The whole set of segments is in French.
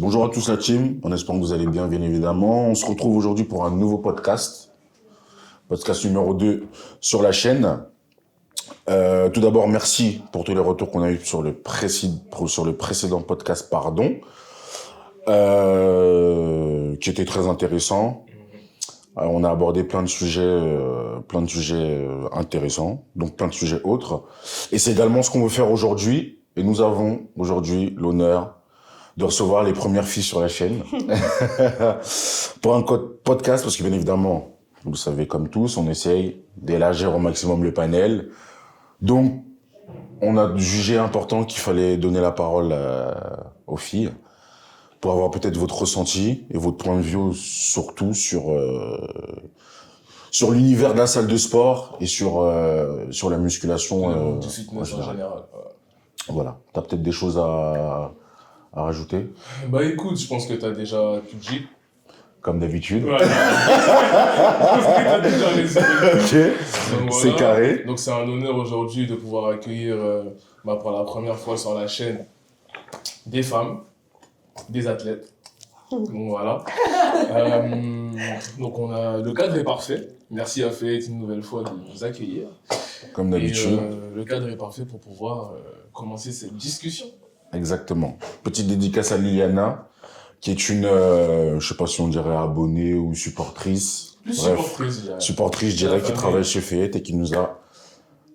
Bonjour à tous la team, en espérant que vous allez bien évidemment. On se retrouve aujourd'hui pour un nouveau podcast numéro 2 sur la chaîne. Tout d'abord, merci pour tous les retours qu'on a eu sur le précédent podcast, qui était très intéressant. On a abordé plein de sujets intéressants, donc plein de sujets autres. Et c'est également ce qu'on veut faire aujourd'hui. Et nous avons aujourd'hui l'honneur de recevoir les premières filles sur la chaîne pour un podcast, parce que bien évidemment, vous le savez comme tous, on essaye d'élargir au maximum le panel. Donc, on a jugé important qu'il fallait donner la parole aux filles pour avoir peut-être votre ressenti et votre point de vue surtout sur l'univers de la salle de sport et sur la musculation du fitness en général. Voilà. T'as peut-être des choses à rajouter? Bah écoute, je pense que t'as déjà tout dit. Comme d'habitude. Ouais. Je pense que t'as déjà résumé. Ok, Donc, c'est voilà. carré. Donc c'est un honneur aujourd'hui de pouvoir accueillir pour la première fois sur la chaîne des femmes, des athlètes. Donc voilà. Donc le cadre est parfait. Merci à Faith une nouvelle fois de nous accueillir. Comme d'habitude. Et le cadre est parfait pour pouvoir commencer cette discussion. Exactement. Petite dédicace à Liliana, qui est une, je sais pas si on dirait abonnée ou supportrice. Plus Bref, supportrice, je dirais. supportrice, je dirais, qui travaille chez Fayette et qui nous a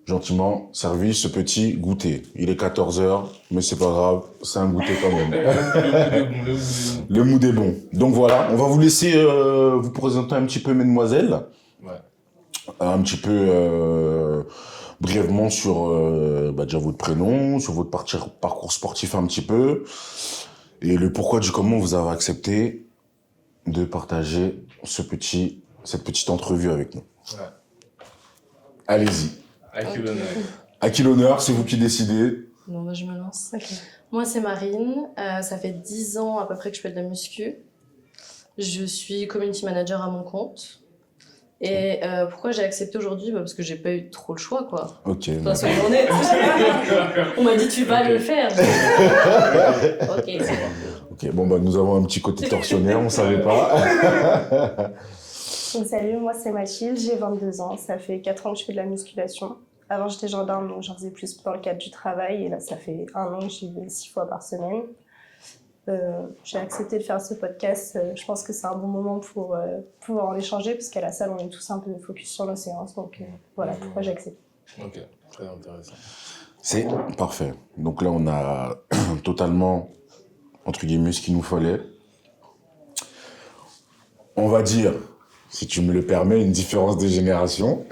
gentiment servi ce petit goûter. Il est 14h, mais c'est pas grave, c'est un goûter quand même. Le mood est bon. Donc voilà, on va vous laisser vous présenter un petit peu, mesdemoiselles. Ouais. Un petit peu brièvement sur déjà votre prénom, sur votre parcours sportif un petit peu, et le pourquoi du comment vous avez accepté de partager cette petite entrevue avec nous. Ouais. Allez-y. À qui l'honneur. À qui l'honneur, c'est vous qui décidez. Bon, bah, je me lance. Okay. Moi, c'est Marine. Ça fait 10 ans à peu près que je fais de la muscu. Je suis community manager à mon compte. Et pourquoi j'ai accepté aujourd'hui, parce que j'ai pas eu trop le choix, quoi. Ok. De toute façon, on m'a dit tu vas le faire. Ok, c'est bon. Ok, bon bah nous avons un petit côté tortionnaire, on savait pas. Donc, salut, moi c'est Mathilde, j'ai 22 ans, ça fait 4 ans que je fais de la musculation. Avant j'étais gendarme, donc j'en faisais plus dans le cadre du travail, et là ça fait 1 an que j'y vais 6 fois par semaine. J'ai accepté de faire ce podcast, je pense que c'est un bon moment pour pouvoir en échanger, parce qu'à la salle on est tous un peu focus sur nos séances, donc voilà pourquoi j'ai accepté. Ok, très intéressant. C'est parfait. Donc là on a totalement, entre guillemets, ce qu'il nous fallait. On va dire, si tu me le permets, une différence de génération.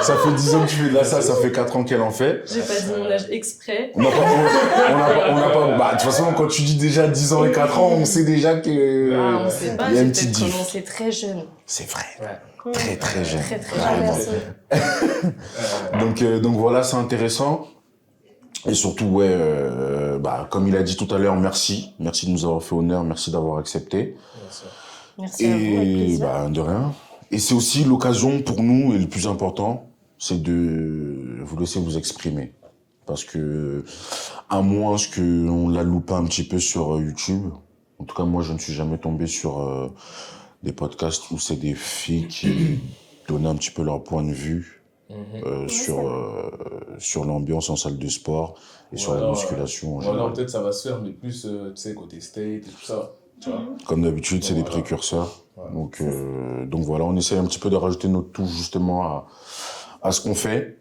Ça fait 10 ans que tu fais de la salle, ça fait 4 ans qu'elle en fait. J'ai pas dit mon âge exprès. On n'a pas, bah, de toute façon, quand tu dis déjà 10 ans et 4 ans, on sait déjà que, Ah, on sait pas, il y a j'ai une petite peut-être diff. commencé très jeune. C'est vrai. Ouais. Très, très jeune. Très, très Vraiment. jeune. Donc voilà, c'est intéressant. Et surtout, ouais, comme il a dit tout à l'heure, merci. Merci de nous avoir fait honneur, merci d'avoir accepté. Merci. Merci à vous, avec Et plaisir. de rien. Et c'est aussi l'occasion pour nous, et le plus important, c'est de vous laisser vous exprimer. Parce que, à moins qu'on la loupe un petit peu sur YouTube, en tout cas moi je ne suis jamais tombé sur des podcasts où c'est des filles qui donnaient un petit peu leur point de vue sur l'ambiance en salle de sport et sur la musculation en Voilà, général. peut-être ça va se faire, mais plus, tu sais, côté state et tout ça. Tu vois. Comme d'habitude, c'est des Voilà. précurseurs. Ouais. Donc voilà, on essaie un petit peu de rajouter notre touche justement à ce qu'on fait.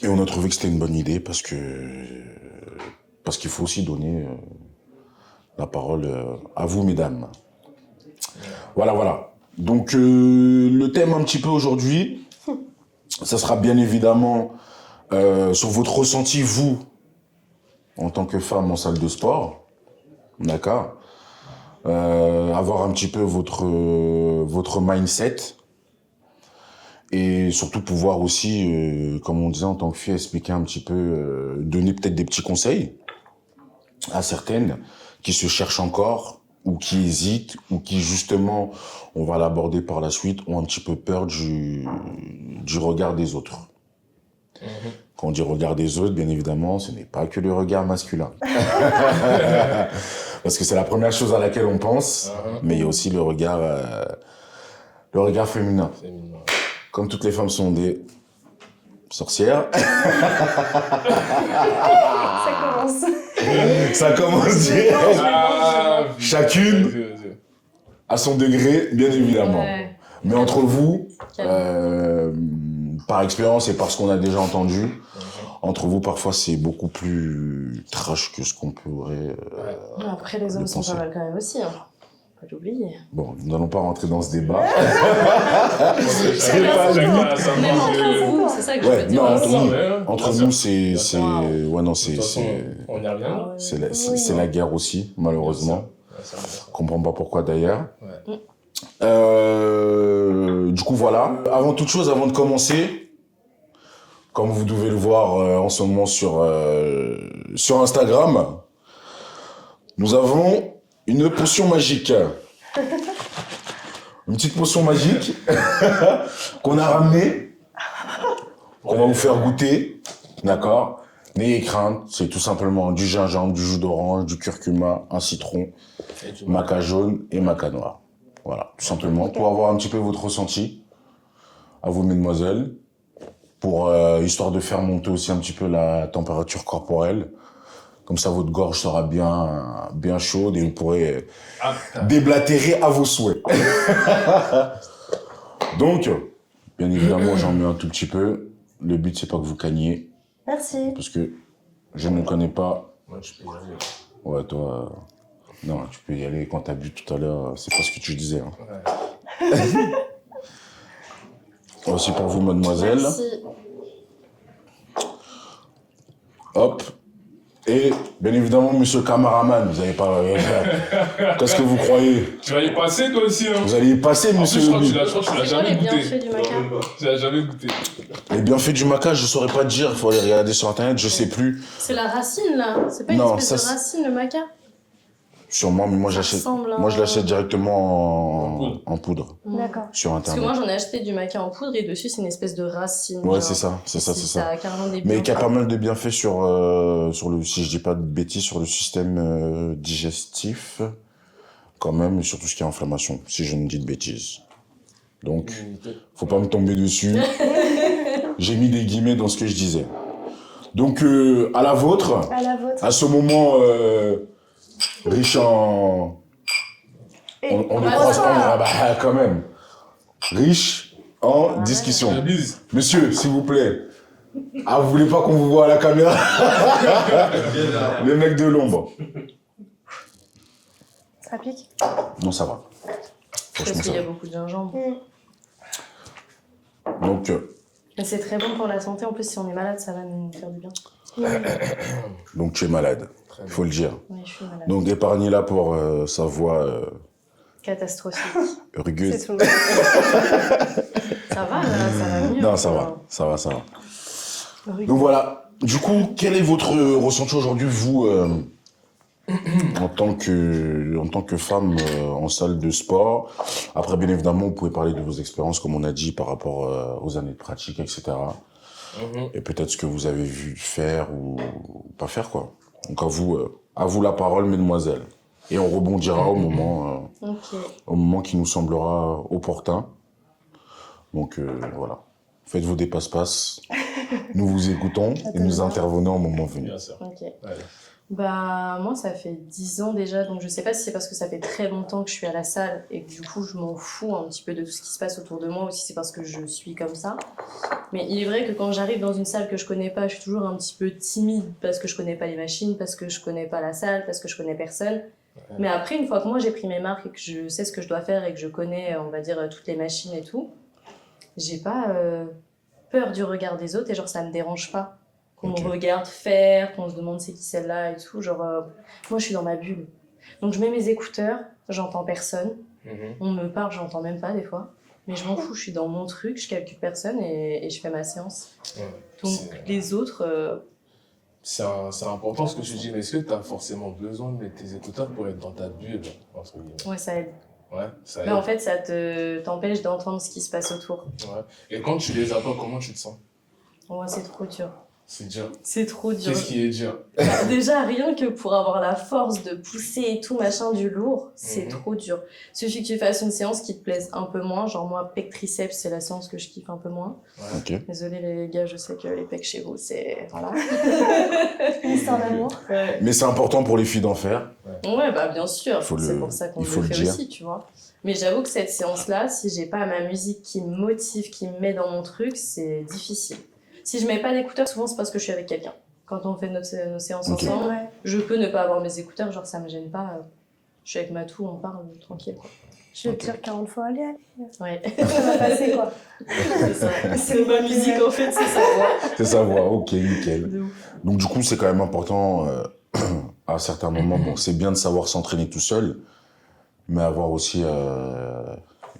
Et on a trouvé que c'était une bonne idée parce qu'il faut aussi donner la parole à vous, mesdames. Voilà. Donc le thème un petit peu aujourd'hui, ça sera bien évidemment sur votre ressenti, vous, en tant que femme en salle de sport. D'accord. Avoir un petit peu votre mindset et surtout pouvoir aussi, comme on disait en tant que fille, expliquer un petit peu, donner peut-être des petits conseils à certaines qui se cherchent encore ou qui hésitent ou qui justement, on va l'aborder par la suite, ont un petit peu peur du regard des autres. Quand on dit regard des autres, bien évidemment, ce n'est pas que le regard masculin. Parce que c'est la première chose à laquelle on pense, mais il y a aussi le regard féminin. Féminin. Comme toutes les femmes sont des sorcières. Ça commence. Ça commence direct. Ah, Chacune vas-y. à son degré, bien évidemment. Ouais. Mais entre vous, Calme. par expérience et parce qu'on a déjà entendu, entre vous, parfois, c'est beaucoup plus trash que ce qu'on pourrait... Mais après, les hommes sont penser. pas mal quand même aussi. Hein. Faut pas l'oublier. Bon, nous n'allons pas rentrer dans ce débat. C'est pas Même nous. entre vous, c'est ça que je Ouais, veux dire. non, entre aussi. nous, entre nous, c'est... Wow. Ouais, non, De toute façon, on y revient. Ah ouais. c'est la guerre aussi, malheureusement. Je Je comprends pas pourquoi, d'ailleurs. Ouais. Du coup, voilà. Avant toute chose, avant de commencer... Comme vous devez le voir en ce moment sur Instagram, nous avons une potion magique. Une petite potion magique qu'on a ramenée, qu'on va vous faire goûter. D'accord? N'ayez crainte, c'est tout simplement du gingembre, du jus d'orange, du curcuma, un citron, maca jaune et maca noir. Voilà, tout simplement, pour avoir un petit peu votre ressenti. À vous, mesdemoiselles. Pour histoire de faire monter aussi un petit peu la température corporelle. Comme ça, votre gorge sera bien chaude et vous pourrez déblatérer à vos souhaits. Donc, bien évidemment, j'en mets un tout petit peu. Le but, c'est pas que vous cagniez, Merci. parce que je ne connais pas... Moi, je peux y aller. Ouais, toi... Non, tu peux y aller quand t'as bu tout à l'heure, c'est pas ce que tu disais. Hein. Ouais. Aussi pour vous, mademoiselle. Merci. Hop. Et bien évidemment, monsieur le cameraman, vous n'allez pas... Qu'est-ce que vous croyez? Tu vas y passer, toi aussi, hein. Vous allez y passer, En plus, monsieur je crois que Lebi. tu l'as C'est quoi jamais les goûté. bienfaits du maca? Tu l'as jamais goûté. Les bienfaits du maca, je saurais pas te dire, il faut aller regarder sur internet, je sais plus. C'est la racine là. C'est pas une Non, espèce ça, de racine le maca? Sûrement, mais moi Ça j'achète. ressemble à Moi je un- l'achète directement en poudre D'accord. sur Parce que internet. moi j'en ai acheté du maca en poudre et dessus c'est une espèce de racine. Ouais, genre. c'est ça, c'est ça, c'est ça. Ça a carrément des Mais il y a bienfaits. pas mal de bienfaits sur le, si je dis pas de bêtises, sur le système digestif, quand même, et sur tout ce qui est inflammation, si je ne dis de bêtises. Donc, faut pas me tomber dessus. J'ai mis des guillemets dans ce que je disais. Donc, à la vôtre, À la vôtre. à ce moment riche en... Et On ne bah, croise ça pas, va. bah, quand même. Riche en Ouais. discussion. La bise. Monsieur, s'il vous plaît. Ah, vous voulez pas qu'on vous voit à la caméra? Les mecs de l'ombre. ça pique. Non, ça va. Parce Franchement, qu'il ça y a va. beaucoup de gingembre. Donc, Et c'est très bon pour la santé. En plus, si on est malade, ça va nous faire du bien. donc tu es malade. Très Il bien. faut le dire. Oui, je suis malade. Donc, épargnez-la pour sa voix Catastrophique. rugueuse. C'est tout. Ça va là, ça va mieux. Non, ça va. Ça va, ça va. Rugueux. Donc voilà. Du coup, quel est votre ressenti aujourd'hui, vous, en tant que femme en salle de sport? Après, bien évidemment, vous pouvez parler de vos expériences, comme on a dit, par rapport aux années de pratique, etc. Et peut-être ce que vous avez vu faire ou pas faire, quoi. Donc à vous la parole, mesdemoiselles. Et on rebondira au moment qui nous semblera opportun. Donc voilà. Faites vos dépasse-passe. Nous vous écoutons et nous intervenons au moment venu. Bien sûr. Ok. Allez. Bah, moi, ça fait 10 ans déjà, donc je sais pas si c'est parce que ça fait très longtemps que je suis à la salle et que du coup, je m'en fous un petit peu de tout ce qui se passe autour de moi, ou si c'est parce que je suis comme ça. Mais il est vrai que quand j'arrive dans une salle que je connais pas, je suis toujours un petit peu timide parce que je connais pas les machines, parce que je connais pas la salle, parce que je connais personne. Ouais. Mais après, une fois que moi j'ai pris mes marques et que je sais ce que je dois faire et que je connais, on va dire, toutes les machines et tout, j'ai pas peur du regard des autres et genre ça me dérange pas. Qu'on Ok. me regarde faire, qu'on se demande c'est qui celle-là et tout. Genre, moi je suis dans ma bulle. Donc je mets mes écouteurs, j'entends personne. Mhm. On me parle, j'entends même pas des fois. Mais je m'en fous, je suis dans mon truc, je calcule personne et je fais ma séance. Ouais. Donc C'est- les autres, C'est important ce que tu dis, mais est-ce que tu as forcément besoin de mettre tes écouteurs pour être dans ta bulle, entre guillemets? ouais, ça aide. Ouais, ça Mais aide. en fait, ça t'empêche d'entendre ce qui se passe autour. Ouais. Et quand tu les as pas, comment tu te sens? Ouais, c'est trop dur. C'est dur. C'est trop dur. Qu'est-ce qui est dur? Bah, déjà, rien que pour avoir la force de pousser et tout, machin, du lourd, c'est trop dur. Suffit que tu fasses une séance qui te plaise un peu moins. Genre, moi, pec triceps, c'est la séance que je kiffe un peu moins. Ouais. Ok. Désolée, les gars, je sais que les pecs chez vous, c'est. Voilà. Histoire d'amour. Ouais. Mais c'est important pour les filles d'en faire. Ouais, bah, bien sûr. Faut C'est le- pour ça qu'on il faut le le fait dire. aussi, tu vois. Mais j'avoue que cette séance-là, si j'ai pas ma musique qui me motive, qui me met dans mon truc, c'est difficile. Si je mets pas d'écouteurs, souvent c'est parce que je suis avec quelqu'un. Quand on fait nos séances Ok. ensemble, Ouais. je peux ne pas avoir mes écouteurs, genre ça me gêne pas. Je suis avec Matou, on parle tranquille. Quoi. Je vais te dire 40 fois, allez, allez. Ouais, Ça va passer, quoi. c'est ça. C'est ma musique en fait, c'est ça. C'est sa voix, ok, nickel. De ouf. Donc du coup, c'est quand même important, à certains moments, bon, c'est bien de savoir s'entraîner tout seul, mais avoir aussi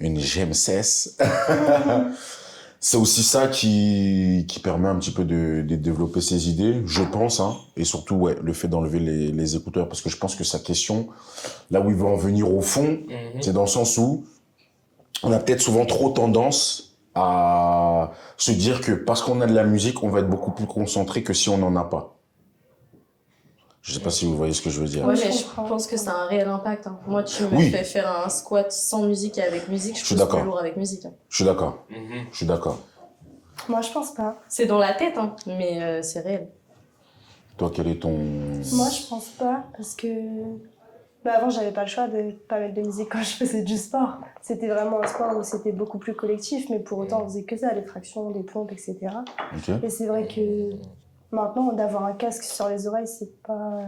une GMCS. C'est aussi ça qui permet un petit peu de développer ses idées, je pense, hein, et surtout, ouais, le fait d'enlever les écouteurs, parce que je pense que sa question, là où il veut en venir au fond, c'est dans le sens où on a peut-être souvent trop tendance à se dire que parce qu'on a de la musique, on va être beaucoup plus concentré que si on n'en a pas. Je sais pas si vous voyez ce que je veux dire. Ouais, je mais je comprends. pense que ça a un réel impact. Hein. Moi, tu me Oui. fais faire un squat sans musique et avec musique, je suis pousse d'accord. plus lourd avec musique. Hein. Je suis d'accord, Mhm. je suis d'accord. Moi, je pense pas. C'est dans la tête, hein, mais c'est réel. Toi, quel est ton... Moi, je pense pas, parce que bah, avant, j'avais pas le choix de pas mettre de musique quand je faisais du sport. C'était vraiment un sport où c'était beaucoup plus collectif, mais pour autant, on faisait que ça, les tractions, des pompes, etc. Ok. Et c'est vrai que maintenant, d'avoir un casque sur les oreilles, c'est pas.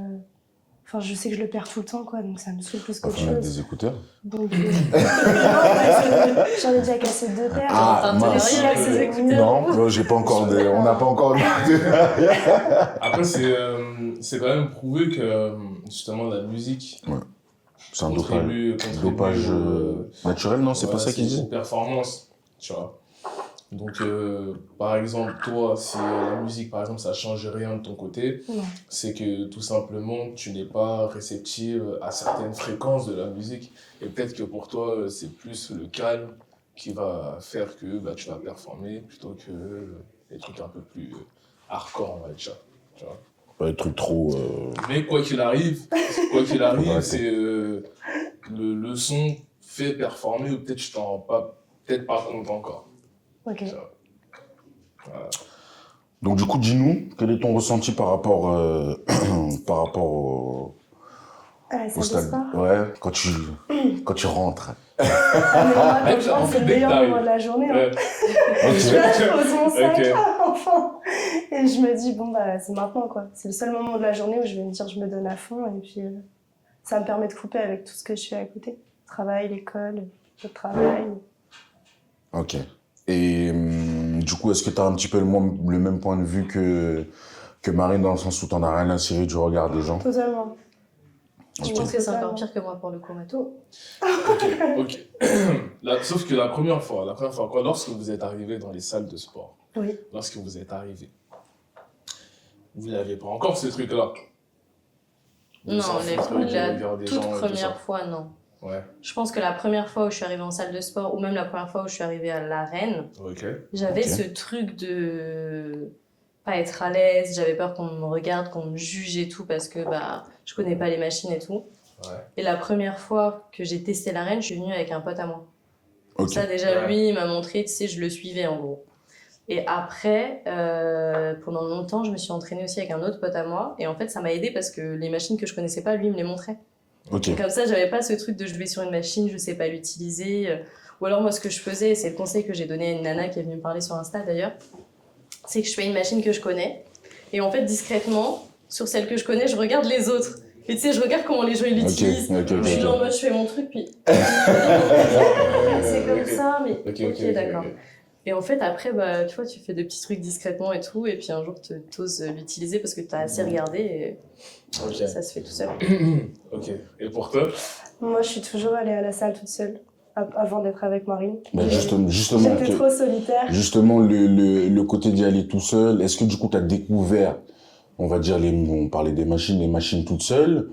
Enfin, je sais que je le perds tout le temps, quoi, donc ça me saoule plus Pas qu'autre faut mettre chose. des écouteurs. Donc, non, parce que j'en ai déjà cassé 2 paires. Ah, T'es en train de mince. te avec ces écouteurs. Non, j'ai pas encore on n'a pas encore Après, c'est quand même prouvé que justement la musique C'est un contribue dopage naturel, non? C'est pas ça qu'ils aux disent? performances, tu vois. Donc, par exemple, toi, si la musique, par exemple, ça change rien de ton côté, Non. c'est que tout simplement, tu n'es pas réceptive à certaines fréquences de la musique. Et peut-être que pour toi, c'est plus le calme qui va faire que bah, tu vas performer plutôt que les trucs un peu plus hardcore, on va dire. Tu vois. Pas des trucs trop... Mais quoi qu'il arrive, arrêter. c'est le son fait performer ou peut-être tu t'en rends peut-être pas compte encore. Ok. Voilà. Donc du coup, dis-nous, quel est ton ressenti par rapport, par rapport au À la salle de stade? sport. Ouais, quand tu rentres. Ah, mais moi, quand je En rentre, plus, c'est le dès que meilleur t'arrives. moment de la journée. Hein. Ouais. Je pose mon sac, Ok. enfin. Et je me dis, bon, bah, c'est maintenant, quoi. C'est le seul moment de la journée où je vais me dire, je me donne à fond. Et puis, ça me permet de couper avec tout ce que je fais à côté. Travail, l'école, le travail. Ok. Et du coup, est-ce que tu as un petit peu le même point de vue que Marine, dans le sens où t'en as rien à cirer du regard des gens? Totalement. Je pense que c'est encore pire que moi pour le coup, Matou. Ok. Sauf que la première fois quoi, lorsque vous êtes arrivé dans les salles de sport, Oui. lorsque vous êtes arrivé, vous n'avez pas encore ce truc-là. Non, la toute toute première fois, non. Ouais, Je pense que la première fois où je suis arrivée en salle de sport, ou même la première fois où je suis arrivée à l'arène, ok. j'avais Ok. ce truc de pas être à l'aise, j'avais peur qu'on me regarde, qu'on me juge et tout, parce que bah, je connais pas les machines et tout. Ouais. Et la première fois que j'ai testé l'arène, je suis venue avec un pote à moi. Ok. Ça déjà, Ouais. lui, il m'a montré, tu sais, je le suivais en gros. Et après, pendant longtemps, je me suis entraînée aussi avec un autre pote à moi. Et en fait, ça m'a aidé parce que les machines que je connaissais pas, lui, il me les montrait. Ok. Et comme ça, j'avais pas ce truc de je vais sur une machine, je sais pas l'utiliser. Ou alors, moi, ce que je faisais, c'est le conseil que j'ai donné à une nana qui est venue me parler sur Insta d'ailleurs, c'est que je fais une machine que je connais. Et en fait, discrètement, sur celle que je connais, je regarde les autres. Et tu sais, je regarde comment les gens ils l'utilisent. ok, Je suis ok. là en mode, je fais mon truc, puis. c'est comme ça, mais. Ok, d'accord. Et en fait, après, bah, tu vois, tu fais des petits trucs discrètement et tout, et puis un jour, t'oses l'utiliser parce que t'as assez regardé et Ok. ça se fait tout seul. Ok. Et pour toi? Moi, je suis toujours allée à la salle toute seule, avant d'être avec Marine. Bah, Et justement, J'étais trop solitaire. justement le côté d'y aller tout seul, est-ce que du coup tu as découvert, on va dire, on parlait des les machines toutes seules,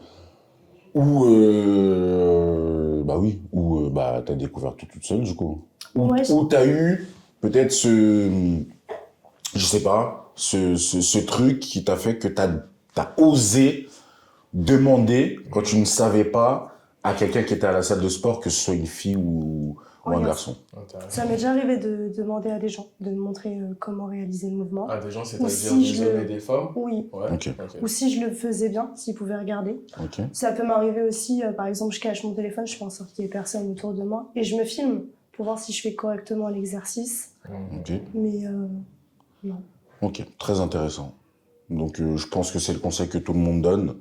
ou bah oui, ou bah t'as découvert tout toute seule du coup, ou Ouais, ou t'as eu peut-être je sais pas, ce truc qui t'a fait que t'as osé demander, quand tu ne savais pas, à quelqu'un qui était à la salle de sport, que ce soit une fille ou un Ouais, garçon? Ça m'est déjà arrivé de demander à des gens de me montrer comment réaliser le mouvement. Ah, des gens, Ou c'est-à-dire si des hommes et des femmes? Oui. Ouais. Ok. Ou si je le faisais bien, s'ils pouvaient regarder. Ok. Ça peut m'arriver aussi, par exemple, je cache mon téléphone, je fais en sorte qu'il y ait personne autour de moi. Et je me filme pour voir si je fais correctement l'exercice. Ok. Mais non. Ok. Très intéressant. Donc, je pense que c'est le conseil que tout le monde donne.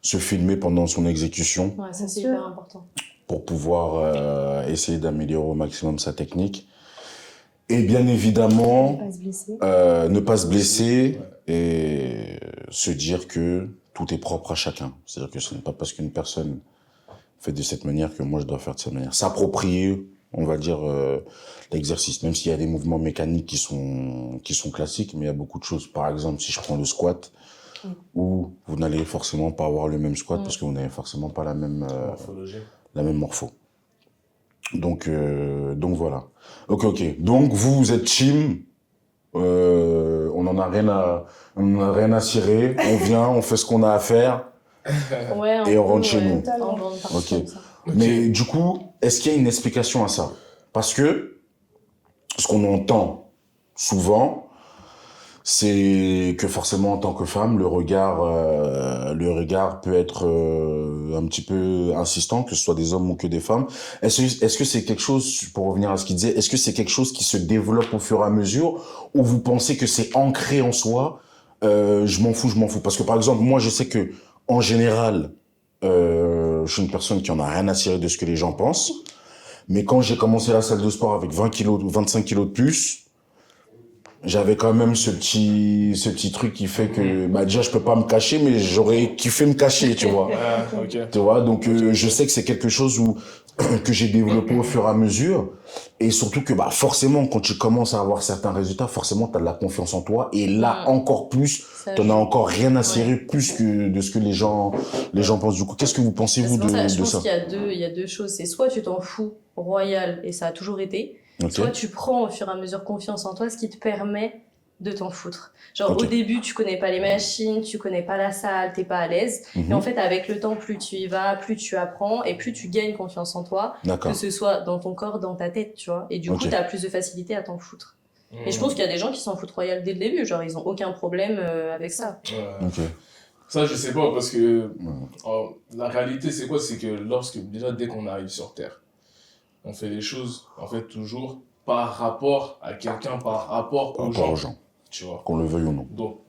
Se filmer pendant son exécution Ouais, ça c'est Bien sûr. hyper important. pour pouvoir essayer d'améliorer au maximum sa technique. Et bien évidemment, Pas se blesser. ne pas se blesser et se dire que tout est propre à chacun. C'est-à-dire que ce n'est pas parce qu'une personne fait de cette manière que moi je dois faire de cette manière. S'approprier, on va dire, l'exercice. Même s'il y a des mouvements mécaniques qui sont classiques, mais il y a beaucoup de choses. Par exemple, si je prends le squat, où vous n'allez forcément pas avoir le même squat parce que vous n'avez forcément pas la même morpho. Donc voilà. Ok. Donc vous êtes team. On en a rien à cirer. On vient, on fait ce qu'on a à faire Ouais, et on rentre chez nous. En grande partie Ok. comme ça. Mais du coup, est-ce qu'il y a une explication à ça? Parce que ce qu'on entend souvent, c'est que forcément en tant que femme, le regard peut être un petit peu insistant, que ce soit des hommes ou que des femmes. Est-ce que c'est quelque chose, pour revenir à ce qu'il disait, est-ce que c'est quelque chose qui se développe au fur et à mesure, ou vous pensez que c'est ancré en soi? Je m'en fous. Parce que par exemple, moi, je sais que en général, je suis une personne qui en a rien à cirer de ce que les gens pensent. Mais quand j'ai commencé la salle de sport avec 20 kilos, 25 kilos de plus, j'avais quand même ce petit truc qui fait que, bah, déjà, je peux pas me cacher, mais j'aurais kiffé me cacher, tu vois. Tu vois, donc, je sais que c'est quelque chose que j'ai développé au fur et à mesure. Et surtout que, bah, forcément, quand tu commences à avoir certains résultats, forcément, t'as de la confiance en toi. Et là, encore plus, Ça t'en as joue. encore rien à cirer, Ouais. plus que de ce que les gens pensent. Du coup, qu'est-ce que vous pensez, vous, C'est pour ça, je de pense ça? qu'il y a deux choses. C'est soit tu t'en fous royal, et ça a toujours été, Ok. soit tu prends au fur et à mesure confiance en toi, ce qui te permet de t'en foutre. Genre Ok. au début, tu connais pas les machines, tu connais pas la salle, t'es pas à l'aise. Et en fait, avec le temps, plus tu y vas, plus tu apprends et plus tu gagnes confiance en toi, D'accord. que ce soit dans ton corps, dans ta tête, tu vois. Et du coup, Ok. t'as plus de facilité à t'en foutre. Et je pense qu'il y a des gens qui s'en foutent royal dès le début, genre ils ont aucun problème avec ça. Ok. Ça, je sais pas, parce que la réalité, c'est quoi? C'est que déjà, dès qu'on arrive sur Terre, on fait les choses, en fait, toujours par rapport à quelqu'un, par rapport Par aux rapport gens. aux gens, Tu vois. qu'on le veuille ou non. Donc,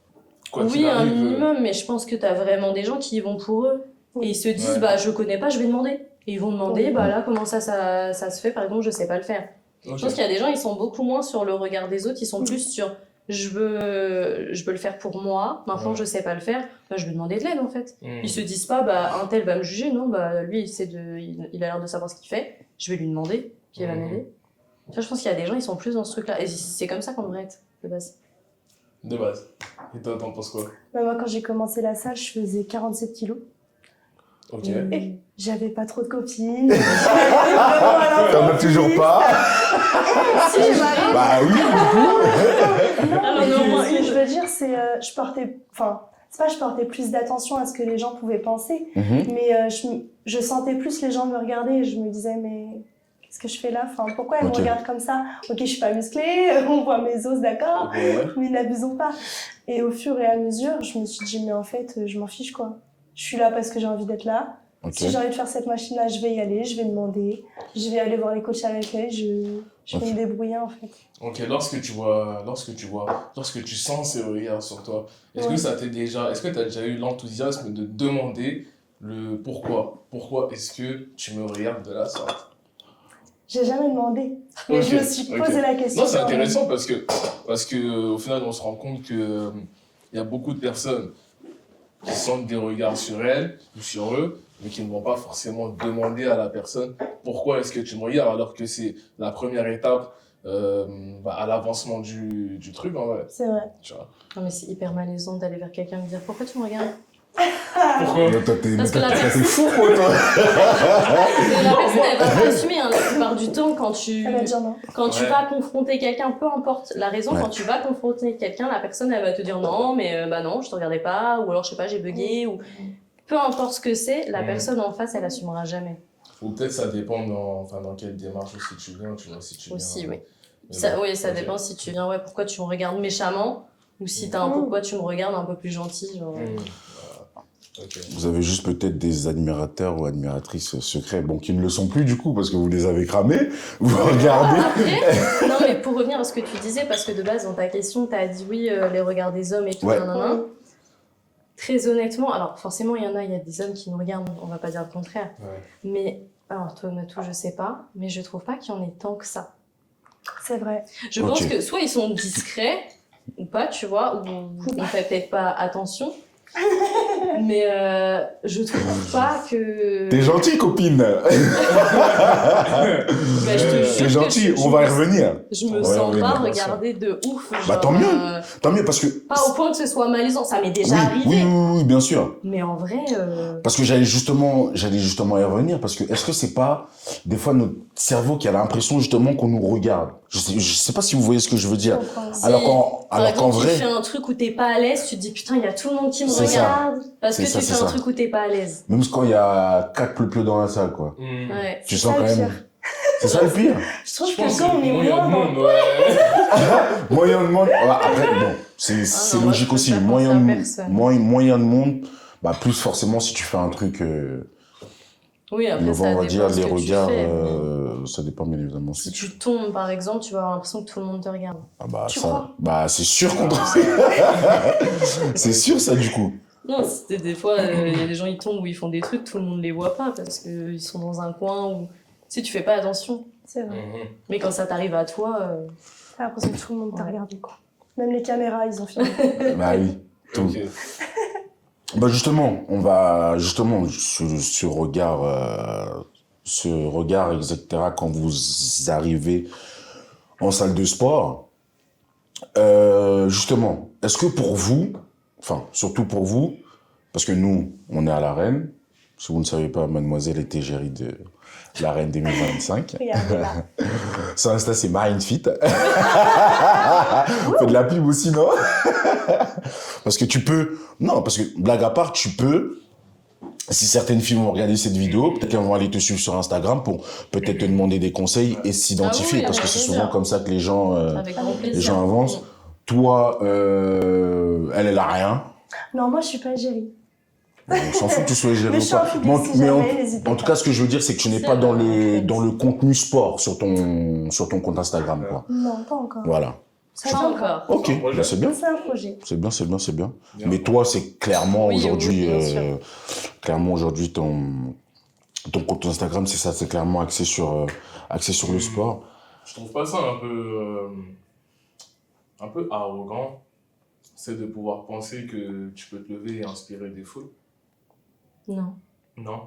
quoi Oui, qu'il un arrive, minimum, mais je pense que t'as vraiment des gens qui y vont pour eux. Et ils se disent, Ouais. bah je connais pas, je vais demander. Et ils vont demander, Oui. bah là, comment ça se fait, par exemple, je sais pas le faire. ok. Je pense qu'il y a des gens, ils sont beaucoup moins sur le regard des autres, ils sont plus sur je veux le faire pour moi, maintenant Ouais. je sais pas le faire, bah, je vais demander de l'aide en fait. Mhm. Ils se disent pas, bah un tel va me juger, non, bah lui il a l'air de savoir ce qu'il fait, je vais lui demander, puis il va m'aider. Tu vois, je pense qu'il y a des gens, ils sont plus dans ce truc-là, et c'est comme ça qu'on devrait être, de base. De base. Et toi, t'en penses quoi? Bah, moi, quand j'ai commencé la salle, je faisais 47 kilos. Ok. Et j'avais pas trop de copines. T'en as toujours pas? Si, j'ai marié. Bah oui, Alors, Mais non, moi, ce que je veux dire, c'est je portais, enfin, c'est pas je portais plus d'attention à ce que les gens pouvaient penser, mais je sentais plus les gens me regarder et je me disais mais qu'est-ce que je fais là? Enfin, pourquoi elles Ok. me regardent comme ça? Ok, je suis pas musclée, on voit mes os, d'accord, Ouais. mais n'abusons pas. Et au fur et à mesure, je me suis dit mais en fait, je m'en fiche quoi. Je suis là parce que j'ai envie d'être là. Ok. Si j'ai envie de faire cette machine-là, je vais y aller, je vais demander, je vais aller voir les coachs avec eux, je vais Ok. me débrouiller en fait. Ok, lorsque tu sens ces regards sur toi, est-ce Ouais. que t'as déjà eu l'enthousiasme de demander le pourquoi? Pourquoi est-ce que tu me regardes de la sorte? J'ai jamais demandé, mais Ok, je me suis posé la question. Non, c'est quand même. intéressant parce que au final, on se rend compte que il y a beaucoup de personnes qui sentent des regards sur elles ou sur eux, mais qui ne vont pas forcément demander à la personne pourquoi est-ce que tu me regardes, alors que c'est la première étape à l'avancement du truc, en vrai. C'est vrai. Tu vois. Non mais c'est hyper malaisant d'aller vers quelqu'un et me dire pourquoi tu me regardes. Pourquoi? Mais toi, Parce que la t'es personne- fou, quoi, toi. La personne, elle va pas assumer, hein, la plupart du temps, Elle va dire non. quand tu Ouais. vas confronter quelqu'un, peu importe la raison, Ouais. quand tu vas confronter quelqu'un, la personne, elle va te dire non, mais bah non, je te regardais pas, ou alors je sais pas, j'ai bugué, ou peu importe ce que c'est, la Mm. personne en face, elle assumera jamais. Ou peut-être ça dépend dans quelle démarche aussi tu viens, tu vois, si tu viens. Aussi, oui. Mais Ça, bon, oui, ça ok. dépend si tu viens, ouais, pourquoi tu me regardes méchamment, ou si t'as un pourquoi tu me regardes un peu plus gentil. Genre. Voilà. Ok. Vous avez juste peut-être des admirateurs ou admiratrices secrets, bon, qui ne le sont plus du coup, parce que vous les avez cramés. Vous regardez. Après, non, mais pour revenir à ce que tu disais, parce que de base, dans ta question, tu as dit oui, les regards des hommes et tout, Ouais. nanana. Très honnêtement, alors forcément, il y a des hommes qui nous regardent, on va pas dire le contraire. Ouais. Mais, alors toi, Matou, je sais pas, mais je trouve pas qu'il y en ait tant que ça. C'est vrai. Je Ok. pense que soit ils sont discrets, ou pas, tu vois, ou on fait peut-être pas attention. Mais je trouve pas que. T'es gentil, copine. Bah, je te jure C'est que gentil, on va y revenir. Je me Ouais, sens oui, pas bien sûr. regarder de ouf. Bah, genre, tant mieux. Tant mieux, parce que. Pas au point que ce soit malaisant, ça m'est déjà Oui, arrivé. oui, bien sûr. Mais en vrai, Parce que j'allais justement y revenir, parce que est-ce que c'est pas des fois notre cerveau qui a l'impression justement qu'on nous regarde? Je sais pas si vous voyez ce que je veux dire. Je comprends. si, Alors par qu'en exemple, vrai, tu fais un truc où t'es pas à l'aise, tu te dis putain, il y a tout le monde qui me C'est ça. regarde. Parce que C'est ça, tu c'est fais un ça. truc où t'es pas à l'aise. même quand il y a 4 pleux dans la salle, quoi. Mm. Ouais. Tu C'est sens ça, quand le même. pire. C'est ça le pire. Je trouve Je que pense quand on que est moyen moins de dans... monde, ouais. Moyen de monde. Après, bon, c'est non, moi, logique je aussi. préfère Moyen penser à de, personne. moyen de monde, bah, plus forcément si tu fais un truc. Oui, après, On ça va dépend dire de ce les que regards, tu fais. ça dépend bien évidemment. Si tu tombes, par exemple, tu vas avoir l'impression que tout le monde te regarde. Ah bah Tu ça, crois bah c'est sûr qu'on c'est sûr ça du coup. Non, c'était des fois, il y a des gens, ils tombent ou ils font des trucs, tout le monde les voit pas parce qu'ils sont dans un coin où... Tu sais, tu fais pas attention. C'est vrai. Mhm. Mais quand ça t'arrive à toi... T'as l'impression que tout le monde t'a Ouais. regardé, quoi. Même les caméras, ils ont filmé. Bah oui. Tout. Ok. Bah justement, on va justement ce regard, etc. Quand vous arrivez en salle de sport, justement, est-ce que pour vous, enfin surtout pour vous, parce que nous, on est à l'arène. Si vous ne savez pas, mademoiselle est égérie de l'arène 2025. Regardez là. Sur Insta, c'est MarineFit. On fait de la pub aussi, non? Parce que tu peux... Non, parce que, blague à part, tu peux... Si certaines filles vont regarder cette vidéo, peut-être qu'elles vont aller te suivre sur Instagram pour peut-être te demander des conseils et s'identifier. Ah oui, parce que avec c'est plaisir. souvent comme ça que les gens, Avec grand plaisir. les gens avancent. Toi, elle a rien. Non, moi, je suis pas égérie. On s'en fout que tu sois géré Mais ou je suis en pas. public, Mais en- si mais jamais, n'hésitez en tout pas. cas, ce que je veux dire, c'est que tu n'es C'est pas dans vrai. dans le contenu sport sur ton compte Instagram, quoi. Non, pas encore. Voilà. Ça Pas vient encore. Ok, C'est un projet. bah, c'est bien. C'est un projet. C'est bien, c'est bien, c'est bien. Bien. Mais toi, c'est clairement Oui, aujourd'hui, oui, bien sûr. clairement aujourd'hui ton compte Instagram, c'est ça, c'est clairement axé sur le sport. Je trouve pas ça un peu arrogant, c'est de pouvoir penser que tu peux te lever et inspirer des foules. Non. Non.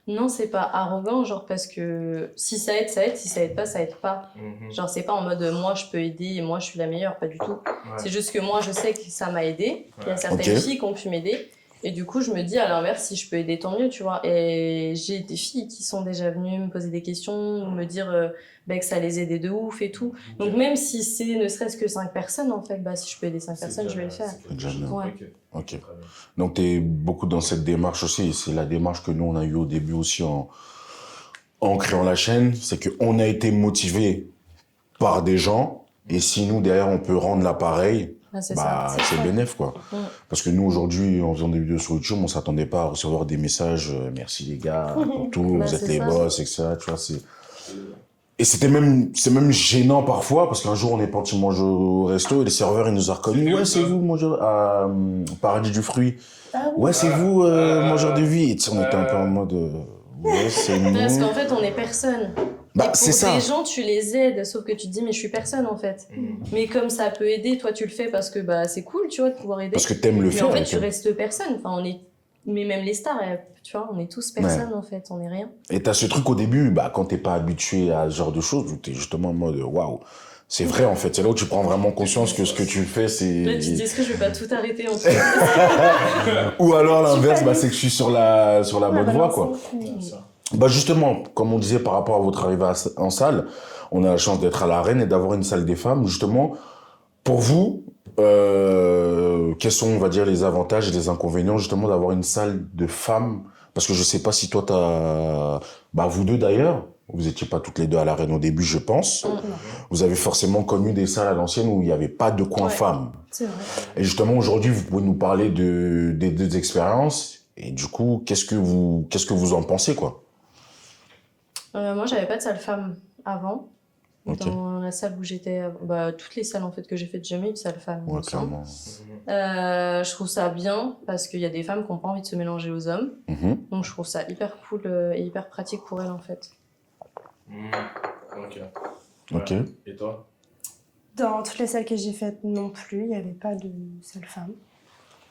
Non, c'est pas arrogant, genre parce que si ça aide, ça aide, si ça aide pas, ça aide pas. Mhm. Genre, c'est pas en mode moi je peux aider et moi je suis la meilleure, pas du tout. Ouais. C'est juste que moi je sais que ça m'a aidé, il y a Ouais. certaines Ok. filles qui ont pu m'aider. Et du coup, je me dis à l'inverse, si je peux aider, tant mieux, tu vois. Et j'ai des filles qui sont déjà venues me poser des questions ou me dire que ça les aidait de ouf et tout. Donc, même si c'est ne serait-ce que 5 personnes, en fait, bah, si je peux aider 5 C'est personnes, déjà- je vais le faire. c'est quelque Déjà chose. bien. Ouais. Ok. Ok. Très bien. Donc tu es beaucoup dans cette démarche aussi. Et c'est la démarche que nous on a eu au début aussi en créant la chaîne, c'est que on a été motivé par des gens. Et si nous derrière on peut rendre l'appareil, Ah, c'est bah ça. c'est bénéf quoi. Ouais. Parce que nous aujourd'hui en faisant des vidéos sur YouTube, on s'attendait pas à recevoir des messages merci les gars pour tout, Bah, vous êtes c'est les ça. boss etc. Tu vois et c'est même gênant parfois parce qu'un jour on est parti manger au resto et les serveurs ils nous ont reconnus. Ouais c'est vous mangeur à Paradis du fruit. Ah oui. Ouais c'est vous mangeur de vie. Et tu sais on était un peu en mode ouais c'est nous. Parce qu'en fait, on est personne. Bah Et c'est pour ça. des gens, tu les aides, sauf que tu te dis, mais je suis personne, en fait. Mhm. Mais comme ça peut aider, toi, tu le fais parce que bah, c'est cool, tu vois, de pouvoir aider. Parce que t'aimes le Mais faire. en fait, et tu que- restes personne. Enfin, on est... Mais même les stars, tu vois, on est tous personne, en fait. On est rien. Et t'as ce truc au début, bah, quand t'es pas habitué à ce genre de choses, où t'es justement en mode, waouh, C'est vrai, en fait. C'est là où tu prends vraiment conscience que ce que tu fais, c'est... Là, tu te dis, est-ce que je vais pas tout arrêter en fait? Ou alors l'inverse, c'est que je suis sur la bonne voie, quoi. Bien sûr. Bah justement, comme on disait par rapport à votre arrivée en salle, on a la chance d'être à l'Arène et d'avoir une salle des femmes. Justement, pour vous, quels sont, on va dire, les avantages et les inconvénients justement d'avoir une salle de femmes? Parce que je sais pas si toi vous deux d'ailleurs, vous étiez pas toutes les deux à l'Arène au début, je pense. Vous avez forcément connu des salles à l'ancienne où il n'y avait pas de coin femmes. C'est vrai. Et justement, aujourd'hui, vous pouvez nous parler des deux expériences. Et du coup, qu'est-ce que vous en pensez, quoi? Moi, j'avais pas de salle femme avant. Ok. Dans la salle où j'étais, toutes les salles en fait que j'ai faites, jamais eu de salle femme. il Ouais, me semble. clairement. Je trouve ça bien parce qu'il y a des femmes qui n'ont pas envie de se mélanger aux hommes. Mhm. Donc je trouve ça hyper cool et hyper pratique pour elles en fait. Ok. Ok. Ouais. Et toi? Dans toutes les salles que j'ai faites non plus, il n'y avait pas de salle femme.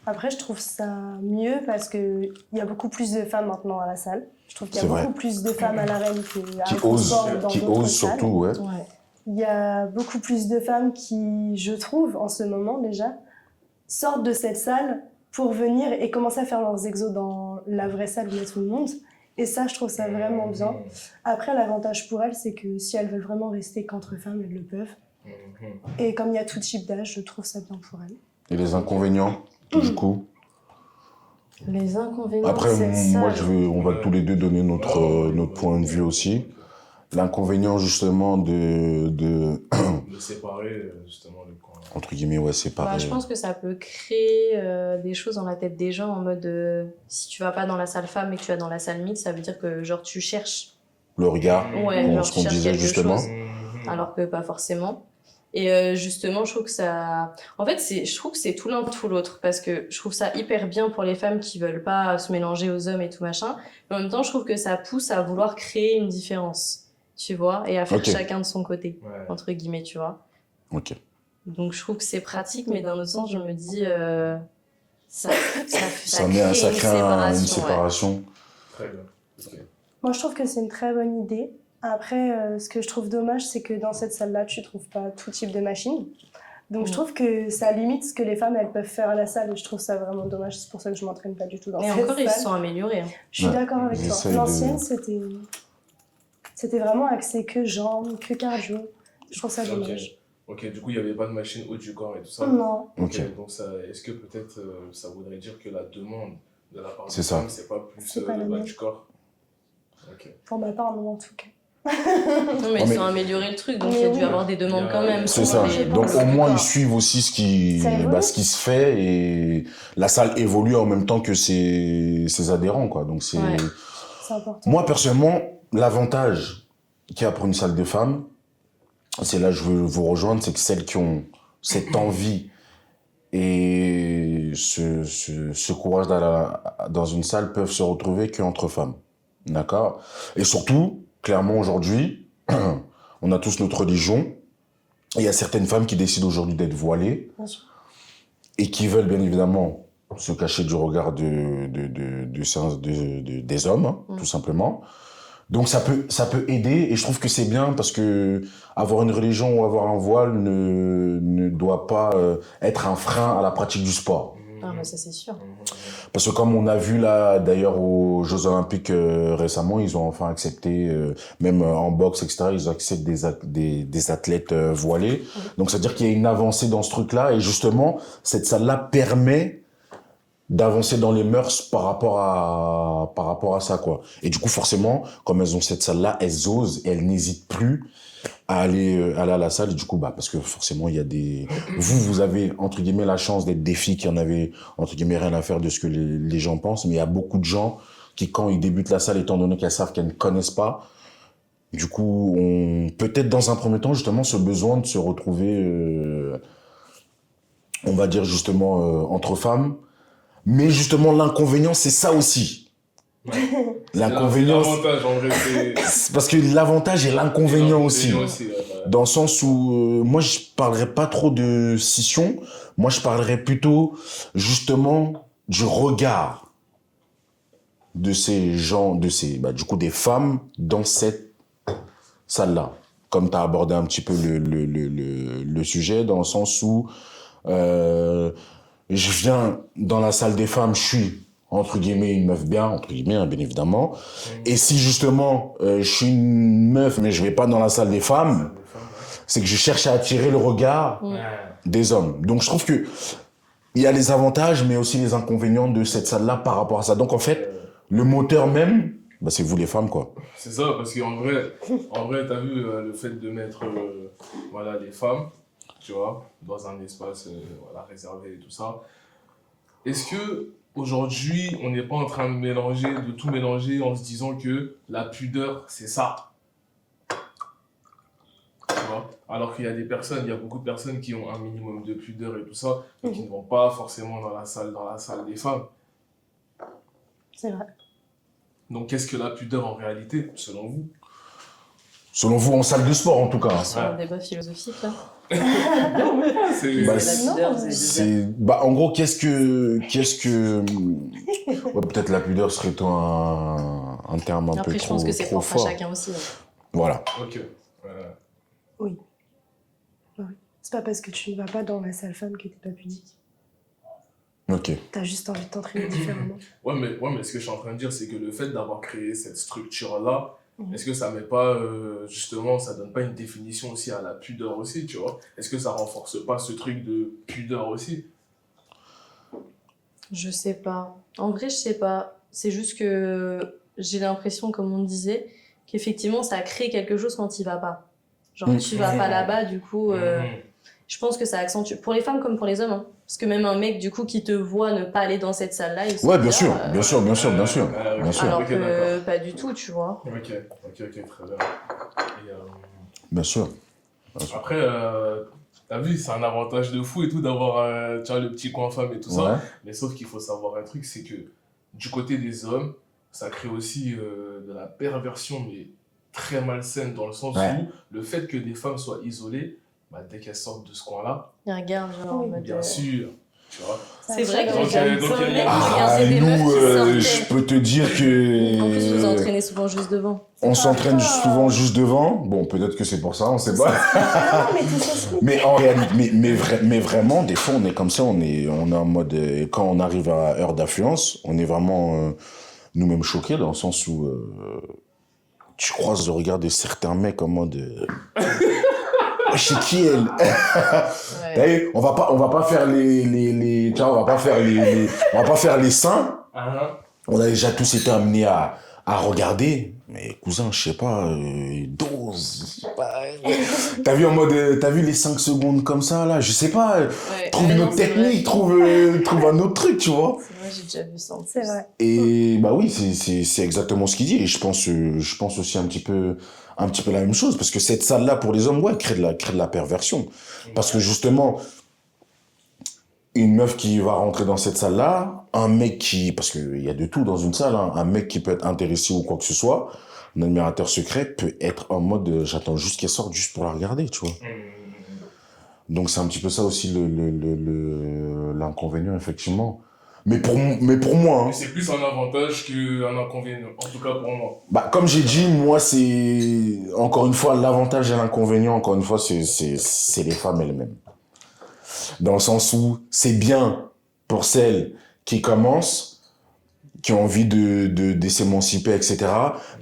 Après, je trouve ça mieux parce qu'il y a beaucoup plus de femmes maintenant à la salle. Je trouve qu'il y a C'est vrai. beaucoup plus de femmes à l'Arène qu'à Qui Infrasport ou dans qui d'autres osent salles. surtout, ouais. Ouais. Il y a beaucoup plus de femmes qui, je trouve, en ce moment déjà, sortent de cette salle pour venir et commencer à faire leurs exos dans la vraie salle où il y a tout le monde. Et ça, je trouve ça vraiment bien. Après, l'avantage pour elles, c'est que si elles veulent vraiment rester qu'entre femmes, elles le peuvent. Et comme il y a tout type d'âge, je trouve ça bien pour elles. Et les inconvénients, du coup. Les inconvénients, Après, c'est ça. moi, on va tous les deux donner notre point de vue aussi. L'inconvénient, justement, de séparer, justement, le coin. entre guillemets, ouais, séparer. Je pense que ça peut créer des choses dans la tête des gens en mode si tu vas pas dans la salle femme et que tu vas dans la salle mixte, ça veut dire que genre tu cherches. Le regard, Ouais, genre ce tu qu'on cherches disait quelque justement. chose, alors que pas forcément. Et justement, je trouve que ça... En fait, je trouve que c'est tout l'un tout l'autre, parce que je trouve ça hyper bien pour les femmes qui veulent pas se mélanger aux hommes et tout machin, mais en même temps, je trouve que ça pousse à vouloir créer une différence, tu vois, et à faire Ok. chacun de son côté, Ouais. entre guillemets, tu vois. Ok. Donc je trouve que c'est pratique, mais d'un autre sens, je me dis, ça Ça crée crée une une séparation. Ouais. séparation. Très bien. Ok. Moi, je trouve que c'est une très bonne idée. Après, ce que je trouve dommage, c'est que dans cette salle-là, tu trouves pas tout type de machines. Donc, je trouve que ça limite ce que les femmes, elles peuvent faire à la salle. Et je trouve ça vraiment dommage. C'est pour ça que je m'entraîne pas du tout dans Et cette encore, ils se salle. sont améliorés. Hein. Je suis Ouais, d'accord avec ils toi. essayent de- L'ancienne, c'était vraiment axé que jambes, que cardio. Je trouve ça dommage. Ok, du coup, il n'y avait pas de machine haut du corps et tout ça. Non. Ok. Donc, est-ce que peut-être ça voudrait dire que la demande de la part C'est des ça. femmes, c'est pas plus C'est pas le la bas même. du corps? Ok. Pour ma part, non, en tout cas. Non, mais Non, ils ont amélioré le truc, donc Mais il y a oui. dû avoir des demandes quand même. C'est pour ça. les- Donc pour au le moins ils corps. suivent aussi ce qui se fait et la salle évolue en même temps que ses adhérents, quoi. Donc c'est Ouais. C'est important. moi personnellement l'avantage qu'il y a pour une salle de femmes, c'est là que je veux vous rejoindre, c'est que celles qui ont cette envie et ce courage d'aller dans une salle peuvent se retrouver qu'entre femmes. D'accord? Et surtout, clairement aujourd'hui, on a tous notre religion. Il y a certaines femmes qui décident aujourd'hui d'être voilées Bien sûr. et qui veulent bien évidemment se cacher du regard des hommes, hein, tout simplement. Donc ça peut aider et je trouve que c'est bien parce que avoir une religion ou avoir un voile ne doit pas être un frein à la pratique du sport. Ah, bah ça c'est sûr. Parce que comme on a vu là, d'ailleurs aux Jeux Olympiques récemment, ils ont enfin accepté, même en boxe, etc., ils acceptent des athlètes voilés. Donc c'est-à-dire qu'il y a une avancée dans ce truc-là et justement, cette salle-là permet d'avancer dans les mœurs par rapport à ça, quoi. Et du coup, forcément, comme elles ont cette salle-là, elles osent et elles n'hésitent plus à aller à la salle. Et du coup, parce que forcément, il y a des... Vous avez, entre guillemets, la chance d'être des filles qui en avaient, entre guillemets, rien à faire de ce que les gens pensent. Mais il y a beaucoup de gens qui, quand ils débutent la salle, étant donné qu'elles savent qu'elles ne connaissent pas, du coup, ont peut-être dans un premier temps, justement, ce besoin de se retrouver, on va dire, justement, entre femmes. Mais justement, l'inconvénient, c'est ça aussi. L'inconvénient, L'avantage, en vrai, c'est parce que l'avantage et l'inconvénient aussi. ouais. Dans le sens où, moi, je parlerais pas trop de scission. Moi, je parlerais plutôt, justement, du regard de ces gens, du coup, des femmes dans cette salle-là. comme tu as abordé un petit peu le sujet, dans le sens où je viens dans la salle des femmes, je suis entre guillemets une meuf bien, entre guillemets, hein, bien évidemment. Et si justement je suis une meuf mais je vais pas dans la salle des femmes, c'est que je cherche à attirer le regard des hommes. Donc je trouve que il y a les avantages mais aussi les inconvénients de cette salle-là par rapport à ça. Donc en fait, le moteur même, bah, c'est vous les femmes, quoi. C'est ça, parce qu'en vrai, t'as vu le fait de mettre voilà, les femmes, tu vois, dans un espace voilà, réservé et tout ça. Est-ce que aujourd'hui, on n'est pas en train de tout mélanger en se disant que la pudeur, c'est ça? Tu vois? Alors qu'il y a il y a beaucoup de personnes qui ont un minimum de pudeur et tout ça, et qui ne vont pas forcément dans la salle des femmes. C'est vrai. Donc, qu'est-ce que la pudeur en réalité, selon vous? Selon vous, en salle de sport, en tout cas. C'est un débat philosophique, là. C'est... Bah, La pudeur, bah, en gros, qu'est-ce que, ouais, peut-être la pudeur serait un terme un peu Après, je trop, pense que c'est trop propre à fort. chacun aussi. Hein. Voilà. Ok. Oui. Ouais. C'est pas parce que tu ne vas pas dans la salle femme que t'es pas pudique. Ok. T'as juste envie de t'entraîner différemment. Ouais, mais ce que je suis en train de dire, c'est que le fait d'avoir créé cette structure-là, est-ce que ça met pas, justement, ça donne pas une définition aussi à la pudeur aussi, tu vois? Est-ce que ça renforce pas ce truc de pudeur aussi? Je sais pas. En vrai, je sais pas. C'est juste que j'ai l'impression, comme on disait, qu'effectivement, ça crée quelque chose quand il va pas. Genre, tu vas pas là-bas, du coup, je pense que ça accentue. Pour les femmes comme pour les hommes, hein. Parce que même un mec, du coup, qui te voit ne pas aller dans cette salle-là, il se Ouais, dit, bien sûr, ah, bien sûr, bien sûr, bien sûr, bien sûr, Alors Ok, que d'accord. pas du tout, tu vois. Ok, très bien. Et, bien sûr. après, t'as vu, c'est un avantage de fou et tout d'avoir, tu vois, le petit coin femme et tout Ouais. ça. Mais sauf qu'il faut savoir un truc, c'est que du côté des hommes, ça crée aussi de la perversion, mais très malsaine, dans le sens Ouais. où le fait que des femmes soient isolées, bah, dès qu'elles sortent de ce coin-là, Il regarde, genre, en Oui. mode, bien sûr, tu vois. C'est vrai que Donc, regarde, donc, c'est un mec qui Ah, regardait des meufs nous, qui je sortaient. peux te dire que... En plus, vous entraînez souvent juste devant. On s'entraîne pas- souvent juste devant. Bon, peut-être que c'est pour ça, on sait pas. Non, mais tout s'explique. Mais en réalité, mais vraiment, des fois, on est comme ça, on est en mode, quand on arrive à heure d'affluence, on est vraiment nous-mêmes choqués dans le sens où tu croises le regard de certains mecs en mode, chez qui elle? Ouais. T'as vu, on va pas faire tu vois, on va pas faire les saints. On a déjà tous été amenés à regarder. Mais cousin, je sais pas, dose. Je sais pas. T'as vu en mode, t'as vu les 5 secondes comme ça, là? Je sais pas. Ouais. Trouve Ouais, une non, autre c'est vrai. technique, trouve un autre truc, tu vois. C'est vrai, j'ai déjà vu ça. en C'est plus. vrai. Et bah oui, c'est exactement ce qu'il dit. Et je pense aussi un petit peu la même chose. Parce que cette salle-là, pour les hommes, ouais, crée de la perversion. Parce que justement, une meuf qui va rentrer dans cette salle-là, un mec qui, parce qu'il y a de tout dans une salle, hein, un mec qui peut être intéressé ou quoi que ce soit, un admirateur secret peut être en mode, j'attends juste qu'elle sorte juste pour la regarder, tu vois. Donc c'est un petit peu ça aussi l'inconvénient, effectivement. Mais pour moi, hein, Mais c'est plus un avantage qu'un inconvénient, en tout cas pour moi. bah, comme j'ai dit, moi, c'est, encore une fois, l'avantage et l'inconvénient, encore une fois, c'est les femmes elles-mêmes. Dans le sens où c'est bien pour celles qui commencent, qui ont envie de s'émanciper, etc.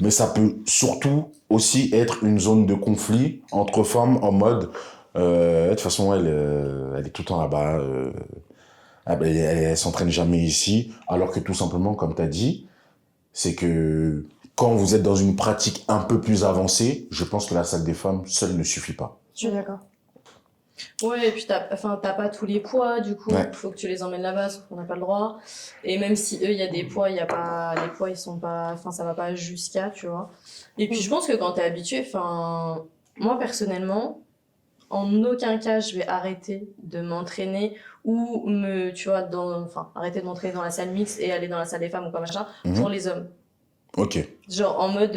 Mais ça peut surtout aussi être une zone de conflit entre femmes en mode, de toute façon, elle est tout le temps là-bas, elle s'entraîne jamais ici, alors que tout simplement, comme tu as dit, c'est que quand vous êtes dans une pratique un peu plus avancée, je pense que la salle des femmes seule ne suffit pas. Je suis d'accord. Ouais, et puis t'as pas tous les poids, du coup, Ouais. faut que tu les emmènes là-bas, sauf qu'on n'a pas le droit. Et même si eux, il y a des poids, les poids, ils sont pas, enfin, ça va pas jusqu'à, tu vois. Et puis je pense que quand t'es habitué, enfin, moi personnellement, en aucun cas, je vais arrêter de m'entraîner ou tu vois, arrêter de m'entraîner dans la salle mixte et aller dans la salle des femmes ou quoi machin, pour les hommes. Ok. Genre, en mode,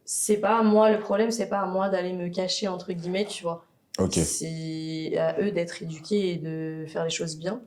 c'est pas à moi, le problème, c'est pas à moi d'aller me cacher, entre guillemets, tu vois. Ok. C'est à eux d'être éduqués et de faire les choses bien.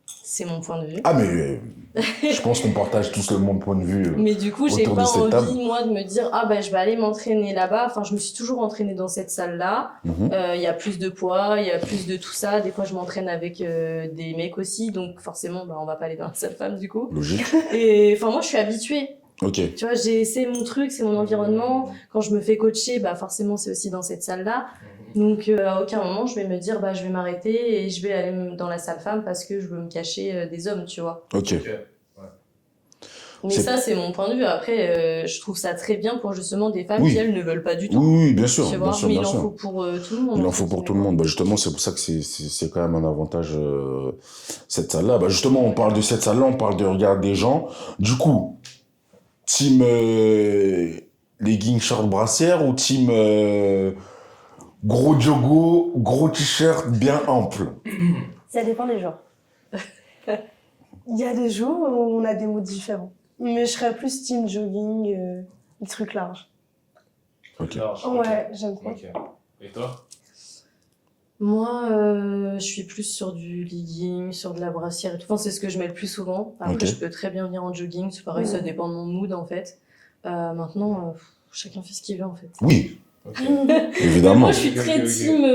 C'est mon point de vue. Ah, mais je pense qu'on partage tous le même point de vue. Mais du coup, j'ai autour de pas cette envie, table. moi, de me dire, ah ben, je vais aller m'entraîner là-bas. Enfin, je me suis toujours entraînée dans cette salle-là. Mhm. Il y a plus de poids, il y a plus de tout ça. Des fois, je m'entraîne avec des mecs aussi. Donc, forcément, bah, on va pas aller dans la salle femme, du coup. Logique. Et enfin, moi, je suis habituée. Ok. Tu vois, c'est mon truc, c'est mon environnement. Quand je me fais coacher, bah, forcément, c'est aussi dans cette salle-là. Donc, à aucun moment, je vais me dire, bah, je vais m'arrêter et je vais aller dans la salle femme parce que je veux me cacher des hommes, tu vois. Ok. Mais C'est- ça, c'est mon point de vue. Après, je trouve ça très bien pour justement des femmes Oui. qui, elles, ne veulent pas du tout. Oui, oui, bien sûr. Tu Bien vois, sûr, mais bien il en sûr. faut pour tout le monde. Il en en faut fait, pour tout le monde. Bah, justement, c'est pour ça que c'est quand même un avantage, cette salle-là. Bah, justement, on parle de cette salle-là, on parle de regard des gens. Du coup, team legging, short, brassière ou team gros joggo, gros t-shirt bien ample? Ça dépend des jours. Il y a des jours où on a des moods différents. Mais je serais plus team jogging, des trucs larges. Ok. Large. Ouais, j'aime bien. Ok. Et toi? Moi, je suis plus sur du legging, sur de la brassière et tout. Enfin, c'est ce que je mets le plus souvent. Après, Ok. je peux très bien venir en jogging. C'est pareil, ça dépend de mon mood, en fait. Maintenant, chacun fait ce qu'il veut, en fait. Oui, Ok. évidemment. Moi, je suis Ok, très ok, ok. team.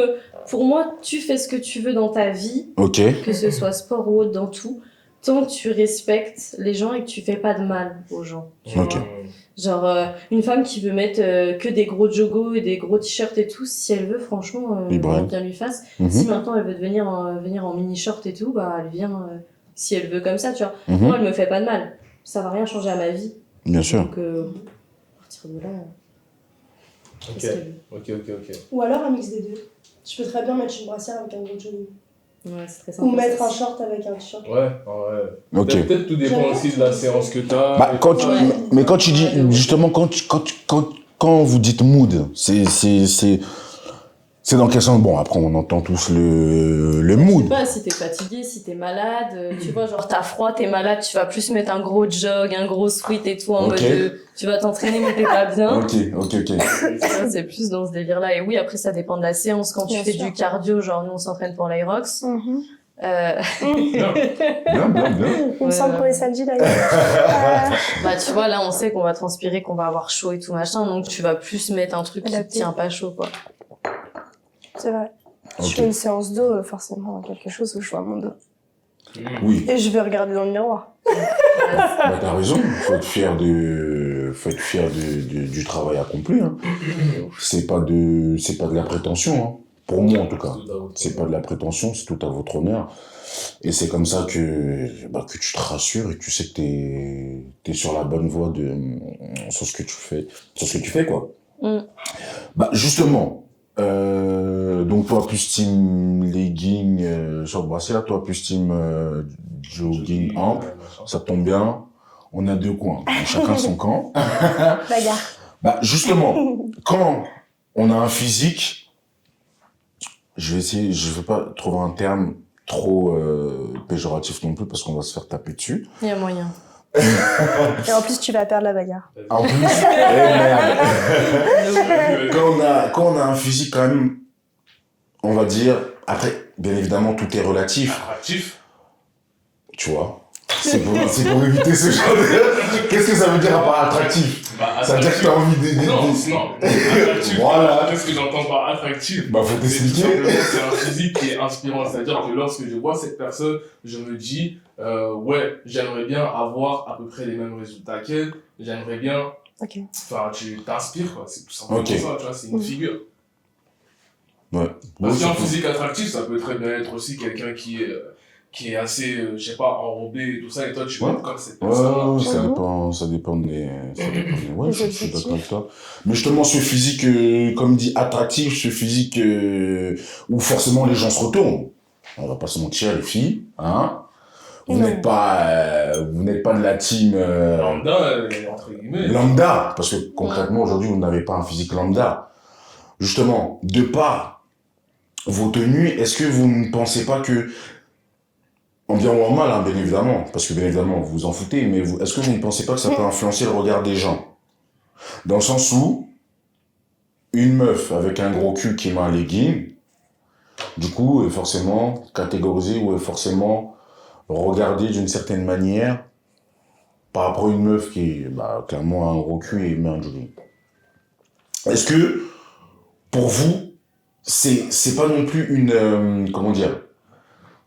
Pour moi, tu fais ce que tu veux dans ta vie, Ok. que ce soit sport ou autre, dans tout, tant que tu respectes les gens et que tu fais pas de mal aux gens. Ok. Genre, une femme qui veut mettre que des gros joggos et des gros t-shirts et tout, si elle veut, franchement, Libre à elle. bien lui fasse. Mhm. Si maintenant elle veut venir en mini-short et tout, bah elle vient si elle veut comme ça, tu vois. Mhm. Moi, elle me fait pas de mal. Ça va rien changer à ma vie. Bien sûr. Donc, à partir de là, Ok. qu'est-ce qu'elle veut. Ok. Ou alors un mix des deux. Tu peux très bien mettre une brassière avec un gros jogging. Ouais, c'est très sympa. Ou mettre ça. un short avec un t-shirt. Ouais, ouais. Ok. Peut-être tout dépend J'aime aussi bien de la ce séance que t'as. Bah, quand tu, Ouais. mais quand tu dis, justement, quand vous dites mood, c'est dans quel sens? Bon, après, on entend tous le Je sais mood. pas, si t'es fatigué, si t'es malade, tu vois, genre t'as froid, t'es malade, tu vas plus mettre un gros jog, un gros sweat et tout en Ok. mode tu vas t'entraîner mais t'es pas bien. Ok. Ça, c'est plus dans ce délire-là. Et oui, après, ça dépend de la séance. Quand tu Bien fais sûr. du cardio, genre nous on s'entraîne pour l'Aerox. Bien. Il me semble Ouais. qu'on est samedi d'ailleurs. Bah tu vois, là on sait qu'on va transpirer, qu'on va avoir chaud et tout machin, donc tu vas plus mettre un truc qui te Adapté. tient pas chaud quoi. C'est vrai. Ok. Je fais une séance d'eau, forcément, quelque chose où je vois mon dos. Oui. Et je vais regarder dans le miroir. Bah, t'as raison. Faut être fier du travail accompli, hein. C'est pas de la prétention, hein. Pour moi, en tout cas. C'est pas de la prétention, c'est tout à votre honneur. Et c'est comme ça que tu te rassures et que tu sais que t'es sur la bonne voie sur ce que tu fais, quoi. Mm. Bah, justement, donc toi plus team legging, short brassière, toi plus team jogging ample, ça tombe bien. On a deux coins, chacun son camp. Bagarre. Bah, justement, quand on a un physique, je vais pas trouver un terme trop péjoratif non plus parce qu'on va se faire taper dessus. Il y a moyen. Et en plus, tu vas perdre la bagarre. En plus, merde. Quand on a un physique quand même, on va dire, après, bien évidemment, tout est relatif, Attractif. tu vois. C'est pour éviter ce genre de... Qu'est-ce que ça veut dire à part attractif? Bah, Ça veut dire que t'as envie de... Non. Attractif. Voilà. Qu'est-ce que j'entends par attractif? Bah, faut C'est tout t'expliquer. simplement, c'est un physique qui est inspirant. C'est-à-dire que lorsque je vois cette personne, je me dis, ouais, j'aimerais bien avoir à peu près les mêmes résultats qu'elle. J'aimerais bien. Ok. Enfin, tu t'inspires, quoi. C'est tout simplement Ok. ça, tu vois. C'est une figure. Ouais. Parce Ouais, qu'un c'est- physique attractif, ça peut très bien être aussi quelqu'un qui est assez, je sais pas, enrobé et tout ça. Et toi, tu Ouais. veux être comme cette Ouais, personne. ça dépend des... Ouais, Les je suis objectifs. d'accord avec toi. Mais justement, ce physique, comme dit, attractif, ce physique où forcément les gens se retournent. On va pas se mentir, les filles, hein. Vous Non. n'êtes pas de la team Lambda, entre guillemets. lambda, parce que concrètement, aujourd'hui, vous n'avez pas un physique lambda. Justement, de par vos tenues, est-ce que vous ne pensez pas que, en bien ou en mal, hein, bien évidemment, parce que bien évidemment, vous vous en foutez, mais est-ce que vous ne pensez pas que ça peut influencer le regard des gens? Dans le sens où, une meuf avec un gros cul qui met un legging, du coup, est forcément catégorisée ou est forcément regarder d'une certaine manière par rapport à une meuf qui est clairement un gros cul et met un jogging. Est-ce que, pour vous, c'est pas non plus une... comment dire,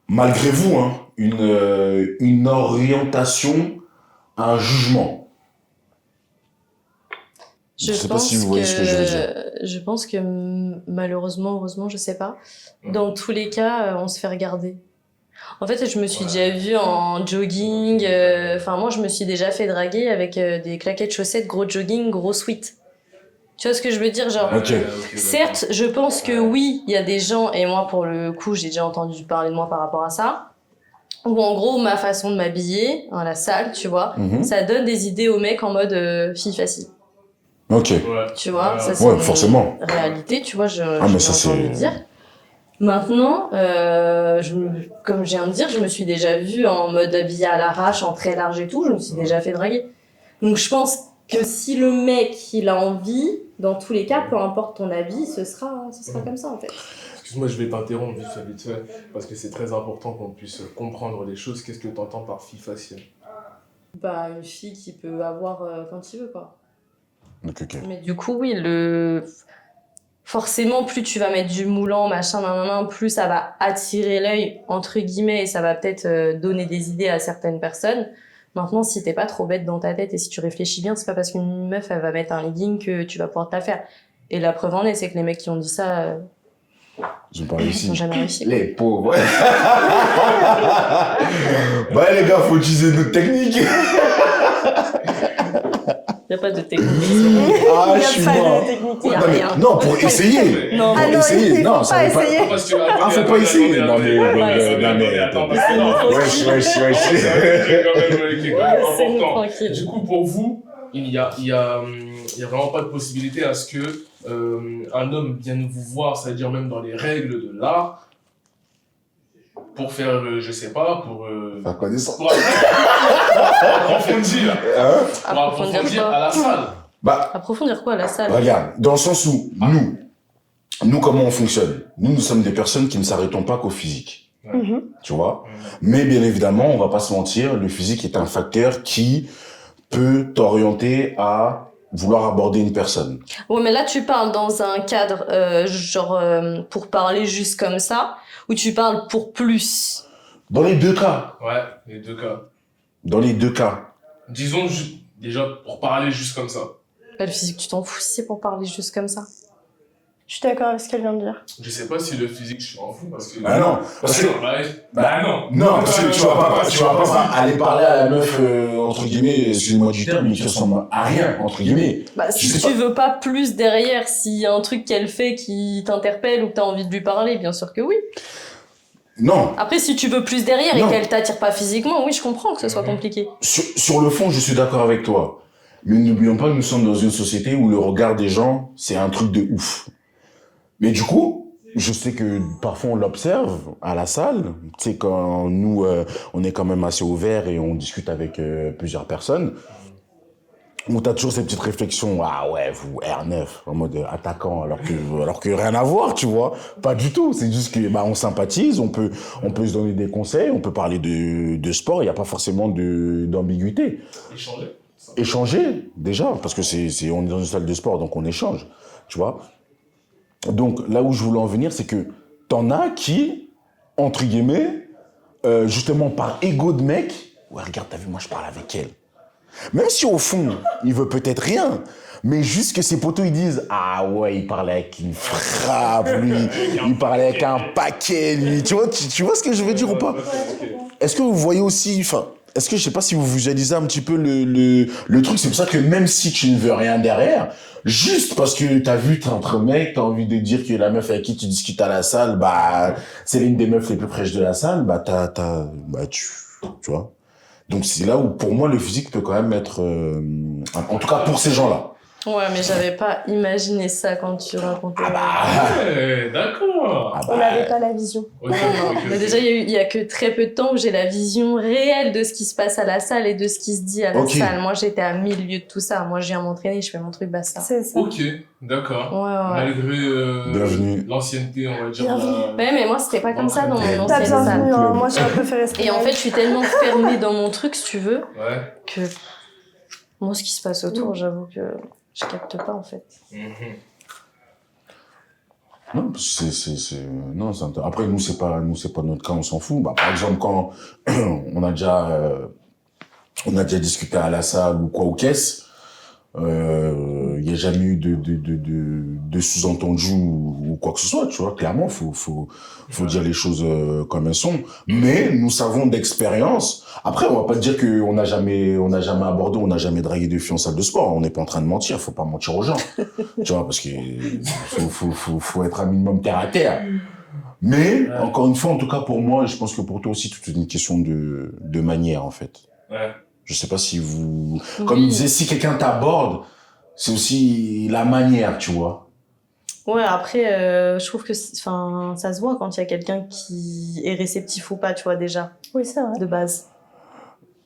malgré vous, hein, une orientation, un jugement? Je sais pas si vous voyez ce que je veux dire. Je pense que malheureusement, heureusement, je sais pas, dans tous les cas, on se fait regarder. En fait, je me suis déjà vue en jogging. Enfin, moi, je me suis déjà fait draguer avec des claquettes chaussettes, gros jogging, gros sweat. Tu vois ce que je veux dire, genre. Ok. Certes, je pense que oui, il y a des gens, et moi, pour le coup, j'ai déjà entendu parler de moi par rapport à ça, où en gros, ma façon de m'habiller dans la salle, tu vois, ça donne des idées aux mecs en mode fille facile. Ok. Ouais. Tu vois, ça c'est Ouais, forcément. une réalité, tu vois, je mais ça, j'ai entendu c'est- dire. Maintenant, comme je viens de dire, je me suis déjà vue en mode habillée à l'arrache, en très large et tout, je me suis déjà fait draguer. Donc je pense que si le mec, il a envie, dans tous les cas, peu importe ton habit, ce sera comme ça en fait. Excuse-moi, je vais t'interrompre vite fait, parce que c'est très important qu'on puisse comprendre les choses. Qu'est-ce que tu entends par fille faciale? Bah, une fille qui peut avoir quand il veut, quoi. Ok. Mais du coup, oui, forcément, plus tu vas mettre du moulant, machin, nanana, plus ça va attirer l'œil, entre guillemets, et ça va peut-être donner des idées à certaines personnes. Maintenant, si t'es pas trop bête dans ta tête et si tu réfléchis bien, c'est pas parce qu'une meuf, elle va mettre un legging que tu vas pouvoir te la faire. Et la preuve en est, c'est que les mecs qui ont dit ça, Ils ont pas ils réussi. n'ont jamais réussi. Les pauvres. Bah les gars, faut utiliser notre technique. Y a pas de technique. Ah, Il je y a suis pas mort. de technique. Y a Non, mais- rien. non, pour essayer. Non, Ah Pour non, essayer. il Non, faut ça pas veut pas... essayer. Parce que, Ah, faut pas essayer. Non, mais... attends, parce que non, Wesh. c'est un truc qui est quand même laissez-nous important. tranquille. Du coup, pour vous, il y a vraiment pas de possibilité à ce que un homme vienne vous voir, c'est-à-dire même dans les règles de l'art, pour faire, je sais pas, pour Faire connaissance. approfondir, Hein? pour approfondir à la salle. Bah, Approfondir quoi, la salle? regarde, dans le sens où nous, comment on fonctionne? Nous sommes des personnes qui ne s'arrêtons pas qu'au physique. Mhm. Tu vois? Mais bien évidemment, on va pas se mentir, le physique est un facteur qui peut t'orienter à vouloir aborder une personne. Ouais, mais là, tu parles dans un cadre, pour parler juste comme ça, ou tu parles pour plus? Dans les deux cas. Ouais, les deux cas. Dans les deux cas. Disons, déjà, pour parler juste comme ça. Bah, le physique, tu t'en fous si c'est pour parler juste comme ça. Je suis d'accord avec ce qu'elle vient de dire. Je sais pas si le physique, je m'en fous, parce que... Ah non, parce que... non. Non, parce que tu vas pas aller parler à la meuf, entre guillemets, excusez-moi du terme, mais qui ressemble à rien, entre guillemets. Bah, Je si sais tu pas. veux pas plus derrière, s'il y a un truc qu'elle fait qui t'interpelle ou que t'as envie de lui parler, bien sûr que oui. Non, Après, si tu veux plus derrière Non. et qu'elle t'attire pas physiquement, oui, je comprends que ce soit compliqué. sur le fond, je suis d'accord avec toi. Mais n'oublions pas que nous sommes dans une société où le regard des gens, c'est un truc de ouf. Mais du coup, je sais que parfois on l'observe à la salle. Tu sais, quand nous, on est quand même assez ouverts et on discute avec plusieurs personnes, où t'as toujours ces petites réflexions. Ah ouais, vous, R9, en mode attaquant, alors que rien à voir, tu vois. Pas du tout. C'est juste que, on sympathise, on peut se donner des conseils, on peut parler de sport, il n'y a pas forcément d'ambiguïté. Échanger. Échanger, déjà, parce que on est dans une salle de sport, donc on échange, tu vois. Donc, là où je voulais en venir, c'est que t'en as qui, entre guillemets, justement par ego de mec, ouais, regarde, t'as vu, moi je parle avec elle. Même si au fond, il veut peut-être rien, mais juste que ses potos, ils disent, ah ouais, il parlait avec une frappe, lui, il parlait avec un paquet, lui. Tu vois ce que je veux dire ou pas? Est-ce que vous voyez aussi, enfin, est-ce que je sais pas si vous visualisez un petit peu le truc, c'est pour ça que même si tu ne veux rien derrière, juste parce que t'as vu, t'es entre mecs, t'as envie de dire que la meuf avec qui tu discutes à la salle, c'est l'une des meufs les plus fraîches de la salle, tu vois. Donc c'est là où, pour moi, le physique peut quand même être, en tout cas pour ces gens-là. Ouais, mais j'avais pas imaginé ça quand tu racontais. Ouais, d'accord. On n'avait pas la vision. Ok, Non, ok, mais ok. déjà, il y a que très peu de temps où j'ai la vision réelle de ce qui se passe à la salle et de ce qui se dit à la Ok. salle. Moi, j'étais à milieu de tout ça. Moi, je viens m'entraîner, je fais mon truc, basta. C'est ça. Ok, d'accord. Ouais, ouais. Malgré Bienvenue. l'ancienneté, on va dire. Bienvenue. Ouais, mais moi, c'était pas comme ça dans mon T'as ancienne salle. bienvenue, hein. Moi, je suis un peu fait rester. Et en fait, je suis tellement fermée dans mon truc, si tu veux, Ouais. que moi, ce qui se passe autour, j'avoue que je capte pas, en fait. Mhm. Non, parce que non, après, nous, c'est pas notre cas, on s'en fout. Bah, par exemple, quand on a déjà discuté à la salle ou quoi, aux caisses, il n'y a jamais eu de sous-entendu ou quoi que ce soit, tu vois. Clairement, faut dire les choses comme elles sont. Mais nous savons d'expérience. Après, on va pas dire qu'on n'a jamais abordé, on n'a jamais dragué de filles en salle de sport. On n'est pas en train de mentir. Faut pas mentir aux gens. Tu vois, parce que faut être un minimum terre à terre. Mais, encore une fois, en tout cas pour moi, et je pense que pour toi aussi, tout est une question de manière, en fait. Ouais. Je sais pas si vous... Oui. Comme il disait, si quelqu'un t'aborde, c'est aussi la manière, tu vois. Ouais, après, je trouve que ça se voit quand il y a quelqu'un qui est réceptif ou pas, tu vois, déjà, Oui, c'est vrai. de base.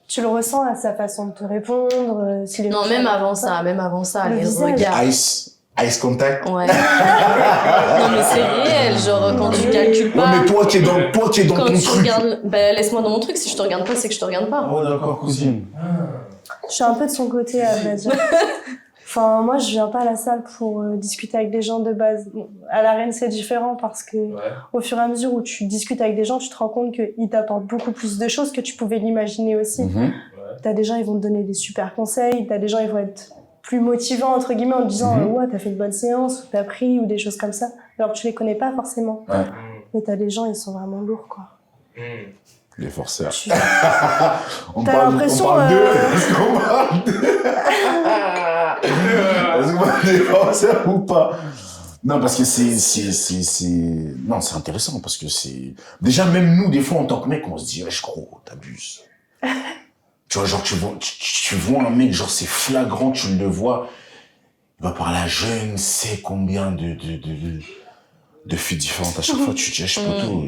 Tu le ressens à sa façon de te répondre, s'il est Non, même avant ça, Le les visage. regards. Ice contact. Ouais. Non, mais c'est réel, genre, quand tu calcules Ouais, pas. mais toi qui es dans Quand ton tu truc. regardes. Bah, laisse-moi dans mon truc, si je te regarde pas, c'est que je te regarde pas. Oh, d'accord, cousine. Je suis un peu de son côté, à vrai dire. Enfin, moi, je viens pas à la salle pour discuter avec des gens de base. Bon, à l'arène, c'est différent parce que Ouais. au fur et à mesure où tu discutes avec des gens, tu te rends compte qu'ils t'apportent beaucoup plus de choses que tu pouvais l'imaginer aussi. Mhm. T'as des gens, ils vont te donner des super conseils. T'as des gens, ils vont être plus motivants, entre guillemets, en te disant Mhm. ouais, t'as fait une bonne séance, ou t'as pris, ou des choses comme ça. Alors que tu les connais pas forcément. Ouais. Mais t'as des gens, ils sont vraiment lourds, quoi. Mhm. Les forceurs. Tu- On T'as parle l'impression, d'eux. Est-ce qu'on parle d'eux? Est-ce qu'on parle des forceurs ou pas? Non, parce que non, c'est intéressant parce que c'est, déjà, même nous, des fois, en tant que mec, on se dit, wesh, gros, t'abuses. Tu vois, genre, tu vois un mec, genre, c'est flagrant, tu le vois, il va parler à je ne sais combien de filles différentes à chaque fois, tu te dis, je peux tout.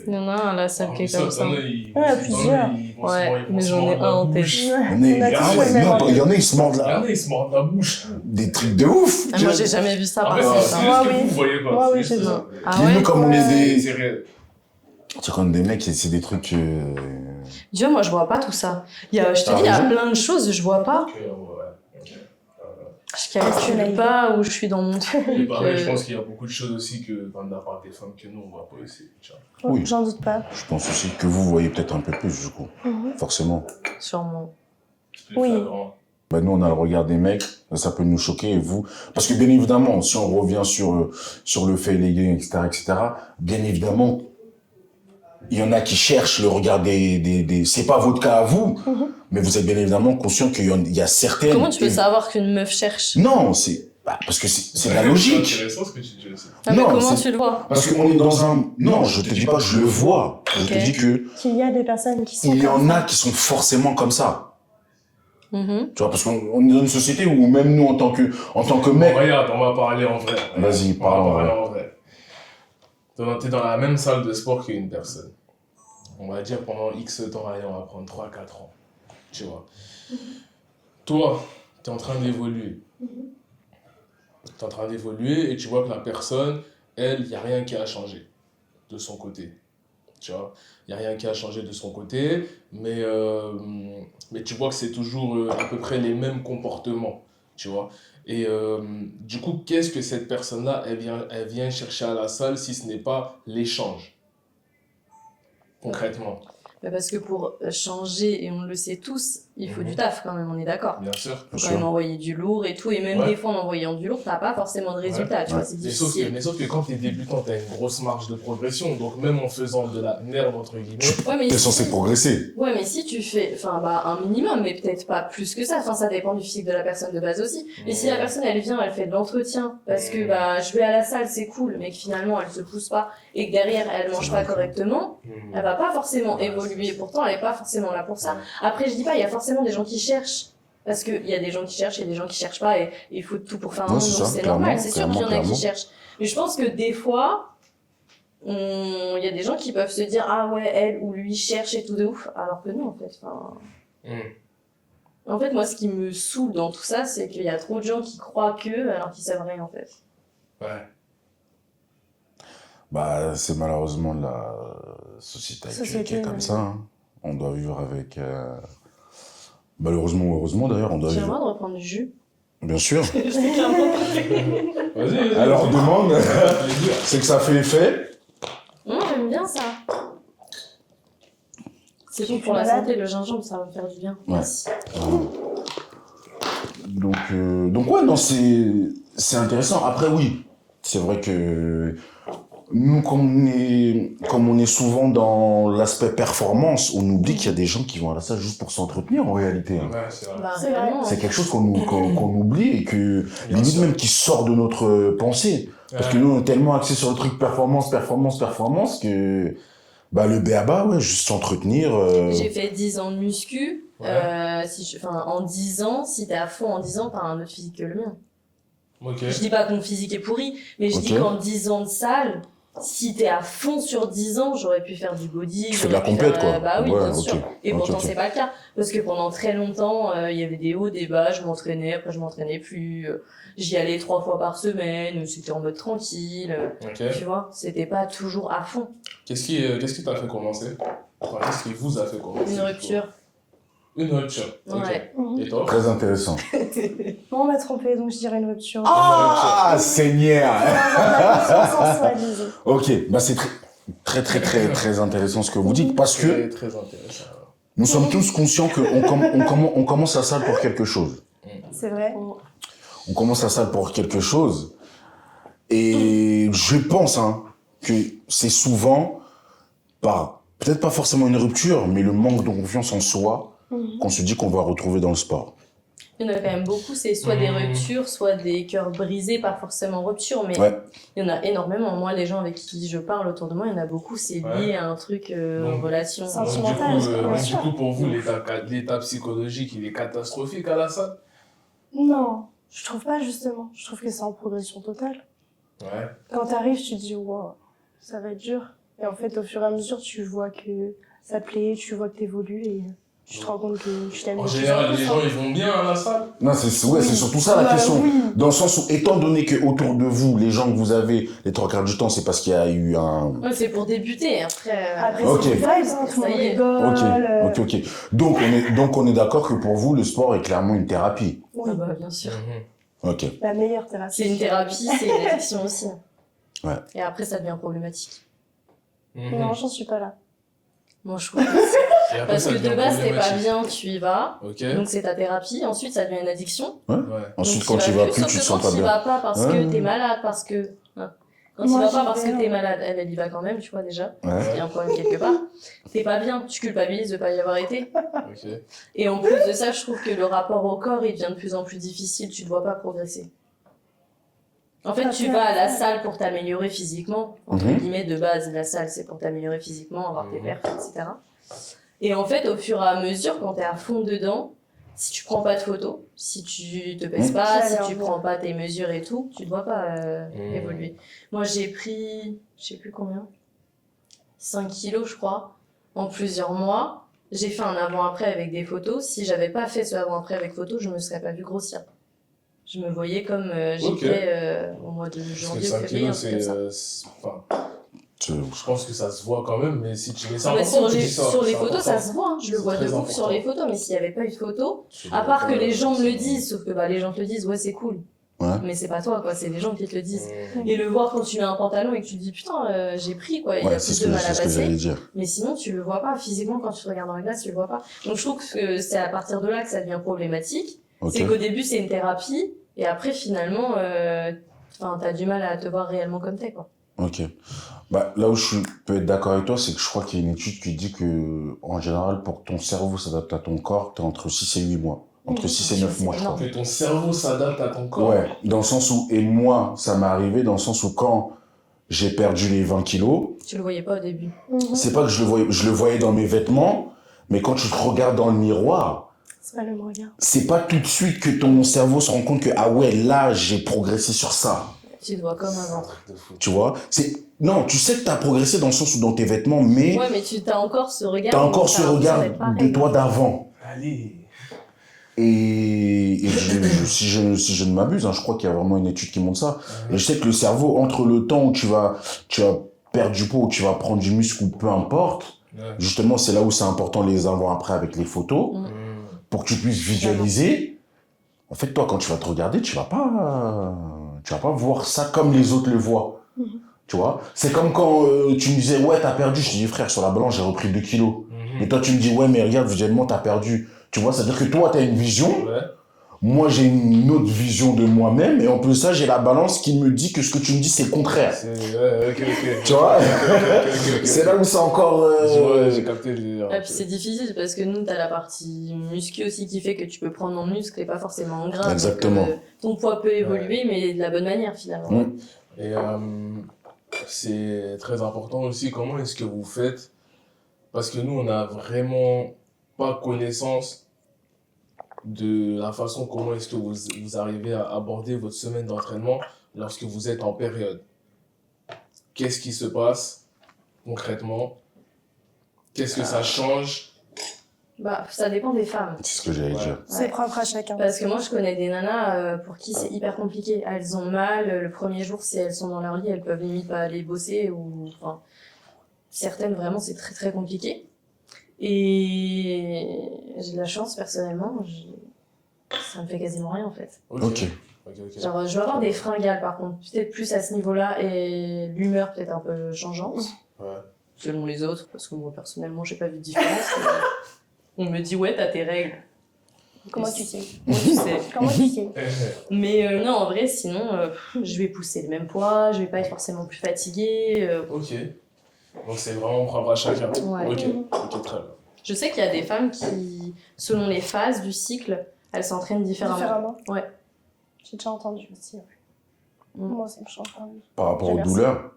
Il y en a un à la salle qui est comme ça. Ouais, plusieurs. Ouais, mais j'en ai un en tête. On est, On a ah tous ouais, le même. non, il y en a, ils se mordent Il y là. en a, ils se mordent la bouche. Des trucs de ouf. Ah, moi, j'ai jamais vu ça En par fait, contre. c'est hein. juste Moi, que oui. vous voyez pas. Moi, c'est oui, juste j'ai ça. vu. Ah Et nous, ouais? comme on est C'est des, réel. tu vois, comme des mecs, c'est des trucs, Dieu, moi, je vois pas tout ça. Je te T'as dis, il y a raison. plein de choses, je vois pas. Ok, ouais. Ok. Je calcule pas où je suis dans mon truc. Et pareil, je pense qu'il y a beaucoup de choses aussi que, de la part des femmes que nous, on voit pas aussi. Tu vois. Oui. J'en doute pas. je pense aussi que vous voyez peut-être un peu plus, du coup. Mhm. Forcément. Sûrement. C'est plus Oui. flagrant. Bah, nous, on a le regard des mecs, ça peut nous choquer, et vous, parce que bien évidemment, si on revient sur le fait légué, etc., bien évidemment, il y en a qui cherchent le regard c'est pas votre cas à vous, Mhm. mais vous êtes bien évidemment conscient qu'il y a certaines... Comment tu peux savoir qu'une meuf cherche? Non, parce que c'est de la logique. C'est intéressant ce que tu dis aussi. Ah, mais Non, comment c'est- tu le vois? Parce qu'on est dans un... Non, je te dis pas, je le vois. Je te Ok. dis que Qu'il y a des personnes qui sont il y comme en ça. a qui sont forcément comme ça. Mhm. Tu vois, parce qu'on est dans une société où même nous, en tant que Bon, mec... regarde, on va parler en vrai. Vas-y, On va parle en parler vrai. en vrai. T'es dans la même salle de sport qu'une personne. On va dire pendant X temps, allez, on va prendre 3-4 ans. Tu vois. Toi, t'es en train d'évoluer. T'es en train d'évoluer et tu vois que la personne, elle, il n'y a rien qui a changé de son côté. Tu vois. Il n'y a rien qui a changé de son côté, mais tu vois que c'est toujours à peu près les mêmes comportements. Tu vois. Et du coup, qu'est-ce que cette personne-là, elle vient chercher à la salle si ce n'est pas l'échange? Concrètement. Mais parce que pour changer, et on le sait tous, il faut du taf quand même, on est d'accord. Bien sûr. Faut quand même envoyer du lourd et tout, et même Ouais. des fois en envoyant du lourd, t'as pas forcément de résultat, tu vois, c'est Mais sauf, difficile. mais sauf que quand tu es débutant, tu as une grosse marge de progression. Donc même en faisant de la merde, entre guillemets, Ouais, mais T'es si- censé progresser. Ouais, mais si tu fais, un minimum, mais peut-être pas plus que ça. Enfin, ça dépend du physique de la personne de base aussi. Mais si la personne, elle vient, elle fait de l'entretien, parce que, je vais à la salle, c'est cool, mais que finalement, elle se pousse pas, et que derrière, elle mange pas correctement, elle va pas forcément évoluer. Pourtant, elle est pas forcément là pour ça. Après, je dis pas, il y a forcément des gens qui cherchent. Parce qu'il y a des gens qui cherchent, il y a des gens qui cherchent pas, et il faut tout pour faire un Ouais, monde, c'est donc ça, c'est clairement, normal. C'est sûr qu'il y en a clairement. qui cherchent. Mais je pense que des fois, il y a des gens qui peuvent se dire, ah ouais, elle ou lui cherche et tout de ouf, alors que non, en fait. Enfin... En fait, moi, ce qui me saoule dans tout ça, c'est qu'il y a trop de gens qui croient que, alors qu'ils savent rien, en fait. Ouais. Bah, c'est malheureusement la société actuelle qui est comme ouais. ça. Hein. On doit vivre avec... Malheureusement ou heureusement, d'ailleurs, on doit J'ai le vivre... droit de reprendre du jus. Bien sûr. Vas-y, vas-y. Alors, demande, Plaisir. c'est que ça fait effet. Moi, j'aime bien ça. C'est bon Tu pour es la malade? santé, le gingembre, ça va me faire du bien. Ouais. Merci. Donc ouais, non, c'est intéressant. Après, oui, c'est vrai que nous, comme on est souvent dans l'aspect performance, on oublie qu'il y a des gens qui vont à la salle juste pour s'entretenir en réalité. Hein. Ouais, c'est vrai. Bah, C'est vrai. réellement. C'est quelque chose qu'on oublie et que Bien limite sûr. même qui sort de notre pensée. Parce que nous, on est tellement axés sur le truc performance que bah, le B.A.B.A, ouais, juste s'entretenir. J'ai fait 10 ans de muscu. Ouais. En 10 ans, si t'es à fond en 10 ans, t'as un autre physique que le mien. Ok. Je dis pas que mon physique est pourri, mais je Ok. dis qu'en 10 ans de salle, si t'es à fond sur 10 ans, j'aurais pu faire du body. Tu fais de la j'aurais pu compète, faire, quoi. Bah oui, Ouais, bien ok. sûr. Et Ok, pourtant, ok. c'est pas le cas. Parce que pendant très longtemps, il y avait des hauts, des bas, je m'entraînais, après je m'entraînais plus. J'y allais 3 fois par semaine, c'était en mode tranquille. Ok. Tu vois, c'était pas toujours à fond. Qu'est-ce qui t'a fait commencer? Enfin, qu'est-ce qui vous a fait commencer? Une rupture. Une rupture. Ok. Ouais. Et toi? Très intéressant. Bon, on m'a trompé, donc je dirais une rupture. Ah, Seigneur. Pour avoir de la confiance en soi, disons. Ok, bah c'est très intéressant ce que vous dites parce que Très, très intéressant. nous sommes tous conscients on commence la salle pour quelque chose. C'est vrai. On commence la salle pour quelque chose et je pense que c'est souvent par peut-être pas forcément une rupture, mais le manque de confiance en soi qu'on se dit qu'on va retrouver dans le sport. Il y en a quand même beaucoup, c'est soit des Mmh. ruptures, soit des cœurs brisés, pas forcément rupture, mais Ouais. il y en a énormément. Moi, les gens avec qui je parle autour de moi, il y en a beaucoup, c'est lié Ouais. à un truc Donc, en relation. ça- Donc, Sentimental, bien donc, sûr. du coup, pour vous, l'état psychologique, il est catastrophique à la salle? Non, je trouve pas justement. Je trouve que c'est en progression totale. Ouais. Quand t'arrives, tu te dis, wow, ça va être dur. Et en fait, au fur et à mesure, tu vois que ça te plaît, tu vois que t'évolues et tu te rends compte que tu t'aimes. En général, les gens, ils vont bien à la salle? Non, c'est surtout ça la Bah, question. oui. Dans le sens où, étant donné que autour de vous, les gens que vous avez, les 3/4 du temps, c'est parce qu'il y a eu un... Ouais, c'est pour débuter, après... Après, Ok. c'est des vibes, hein, tout le Ça monde y est. rigole. Ok. Donc on est d'accord que pour vous, le sport est clairement une thérapie. Oui, Ah bah, bien sûr. Ok. la meilleure thérapie. C'est une thérapie, c'est une addiction aussi. Ouais. Et après, ça devient problématique. Non, j'en suis pas là. Moi, je trouve que Et après, parce ça que de devient base, t'es pas problématique. bien, tu y vas. Ok. Donc, c'est ta thérapie. Ensuite, ça devient une addiction. Ouais. Ensuite, Donc, quand tu vas plus, sauf tu te que sens quand pas tu bien. vas pas parce Ouais. que t'es malade, parce que... Quand Moi, tu vas j'y pas parce vais, que t'es hein. malade, elle y va quand même, tu vois, déjà. Ouais. Il y a un problème quelque part. T'es pas bien, tu culpabilises de pas y avoir été. Ok. Et en plus de ça, je trouve que le rapport au corps, il devient de plus en plus difficile, tu ne dois pas progresser. En fait, tu vas à la salle pour t'améliorer physiquement. Entre Mhm. guillemets, de base, la salle, c'est pour t'améliorer physiquement, avoir tes Mhm. perfs, etc. Et en fait, au fur et à mesure, quand t'es à fond dedans, si tu prends pas de photos, si tu te pèses Mhm. pas, si J'allais tu en prends pas tes mesures et tout, tu ne dois pas Mhm. évoluer. Moi, j'ai pris, je sais plus combien, 5 kilos, je crois, en plusieurs mois. J'ai fait un avant-après avec des photos. Si j'avais pas fait ce avant-après avec photos, je me serais pas vue grossir. Je me voyais comme j'étais au mois de Parce que janvier ou 5 février, un kilos, truc comme ça. enfin, Tu- je pense que ça se voit quand même, mais si tu mets ça en Mais compte, sur tu les, dis ça, sur les c'est photos, ça important. se voit. Hein. Je le C'est vois de très ouf sur important. les photos, mais s'il n'y avait pas eu de photos, Tu à dois part que pas- les gens me le disent, sauf que bah, les gens te le disent, ouais, c'est cool. Ouais. Mais c'est pas toi, quoi, c'est les gens qui te le disent. Mhm. Et le voir quand tu mets un pantalon et que tu te dis, putain, j'ai pris, quoi, il y a Ouais, c'est plus ce de que, mal à c'est ce que passer. j'allais dire. Mais sinon, tu le vois pas. Physiquement, quand tu te regardes dans la glace, tu le vois pas. Donc, je trouve que c'est à partir de là que ça devient problématique. Ok. C'est qu'au début, c'est une thérapie. Et après, finalement, t'as du mal à te voir réellement comme t'es, quoi. Ok. Bah, là où peux être d'accord avec toi, c'est que je crois qu'il y a une étude qui dit que, en général, pour que ton cerveau s'adapte à ton corps, t'es entre 6 et 8 mois. Entre 6 et 9 C'est mois, je crois. énorme. Que ton cerveau s'adapte à ton corps. Ouais, dans le sens où, et moi, ça m'est arrivé dans le sens où quand j'ai perdu les 20 kilos, Tu le voyais pas au début. Mhm. c'est pas que je le voyais dans mes vêtements, mais quand tu te regardes dans le miroir, C'est pas le même regard. C'est pas tout de suite que ton cerveau se rend compte que, ah ouais, là, j'ai progressé sur ça. Tu te vois comme avant. Tu vois? Non, tu sais que t'as progressé dans le sens où dans tes vêtements, mais Ouais, mais tu as encore ce regard. t'as encore ce l'impression regard d'être pareil. de toi d'avant. Allez. Et si je ne m'abuse, hein, je crois qu'il y a vraiment une étude qui montre ça. Et je sais que le cerveau, entre le temps où tu vas perdre du poids, où tu vas prendre du muscle ou peu importe, Ouais. justement, c'est là où c'est important les avant-après avec les photos, Mm. pour que tu puisses visualiser. En fait, toi, quand tu vas te regarder, tu vas pas voir ça comme les autres le voient. Tu vois? C'est comme quand tu me disais, ouais, t'as perdu. Je te dis, frère, sur la balance, j'ai repris 2 kilos. Et toi, tu me dis, ouais, mais regarde, visuellement, t'as perdu. Tu vois, c'est-à-dire que toi, t'as une vision. Ouais. Moi, j'ai une autre vision de moi-même. Et en plus de ça, j'ai la balance qui me dit que ce que tu me dis, c'est le contraire. Ouais, ok. Tu vois? Ok. C'est là où c'est encore... Ouais, j'ai capté le délire. Et puis c'est difficile parce que nous, t'as la partie muscu aussi qui fait que tu peux prendre en muscle et pas forcément en gras. Exactement. Donc, ton poids peut évoluer, mais de la bonne manière finalement. Mm. Et c'est très important aussi, comment est-ce que vous faites? Parce que nous, on n'a vraiment pas connaissance de la façon comment est-ce que vous arrivez à aborder votre semaine d'entraînement lorsque vous êtes en période. Qu'est-ce qui se passe concrètement? Qu'est-ce que ça change? Bah, ça dépend des femmes. C'est ce que j'allais dire. C'est propre à chacun. Parce que moi, je connais des nanas pour qui c'est hyper compliqué. Elles ont mal. Le premier jour, si elles sont dans leur lit, elles peuvent limite pas aller bosser. Enfin, certaines, vraiment, c'est très très compliqué. Et j'ai de la chance, personnellement. Ça me fait quasiment rien, en fait. Ok. Genre, je vais avoir des fringales, par contre. Peut-être plus à ce niveau-là. Et l'humeur, peut-être un peu changeante. Ouais. Selon les autres. Parce que moi, personnellement, j'ai pas vu de différence. On me dit, ouais, t'as tes règles. Comment tu sais? Moi, tu sais. Comment tu sais? Mais non, en vrai, sinon, je vais pousser le même poids, je vais pas être forcément plus fatiguée. Ok. Donc c'est vraiment propre à chacun. Ouais. Ok, très bien. Je sais qu'il y a des femmes qui, selon les phases du cycle, elles s'entraînent différemment. Ouais. J'ai déjà entendu aussi. Mm. Moi, ça me change pas. Par rapport aux Merci. douleurs.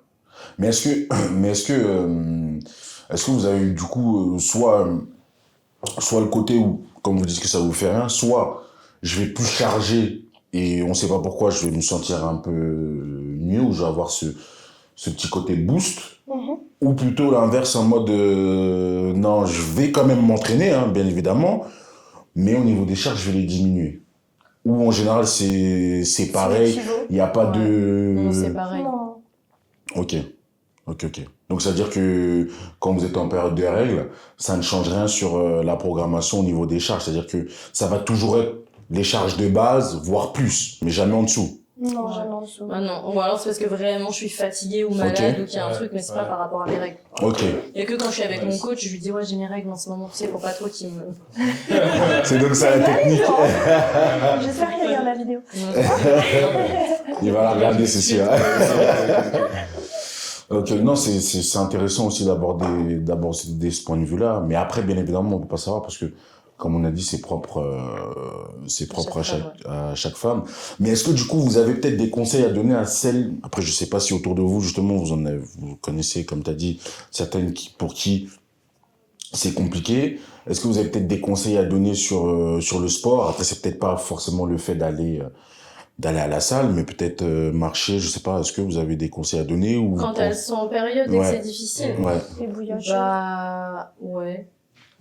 Mais est-ce que vous avez eu du coup soit le côté où, comme vous dites que ça vous fait rien, soit je vais plus charger et on sait pas pourquoi je vais me sentir un peu mieux ou je vais avoir ce petit côté boost, ou plutôt l'inverse en mode non, je vais quand même m'entraîner, hein, bien évidemment, mais au niveau des charges, je vais les diminuer. Ou en général, c'est pareil, il n'y a pas Ouais. de... Non, c'est pareil. Non. Ok. Donc, ça veut dire que quand vous êtes en période de règles, ça ne change rien sur la programmation au niveau des charges. C'est-à-dire que ça va toujours être les charges de base, voire plus, mais jamais en dessous. Non, Ouais. jamais en dessous. Ah non, ou alors c'est parce que vraiment je suis fatiguée ou malade Ok. ou qu'il y a un Ouais. truc, mais c'est pas Ouais. par rapport à mes règles. Ok. Il y a que quand je suis avec Ouais. mon coach, je lui dis ouais j'ai mes règles en ce moment, tu sais, pour pas trop qu'il me... C'est donc ça la technique. J'espère qu'il regarde la vidéo. Il va la regarder, c'est sûr. Ok, non, c'est intéressant aussi d'aborder ce point de vue-là. Mais après, bien évidemment, on peut pas savoir parce que, comme on a dit, c'est propre à chaque femme. Mais est-ce que du coup, vous avez peut-être des conseils à donner à celles, après, je sais pas si autour de vous, justement, vous connaissez, comme tu as dit, certaines pour qui c'est compliqué. Est-ce que vous avez peut-être des conseils à donner sur le sport? Après, c'est peut-être pas forcément le fait d'aller à la salle, mais peut-être marcher, je sais pas, est-ce que vous avez des conseils à donner ou Quand elles sont en période et que Ouais. c'est difficile. Ouais, Les bouillottes chaudes. Bah ouais,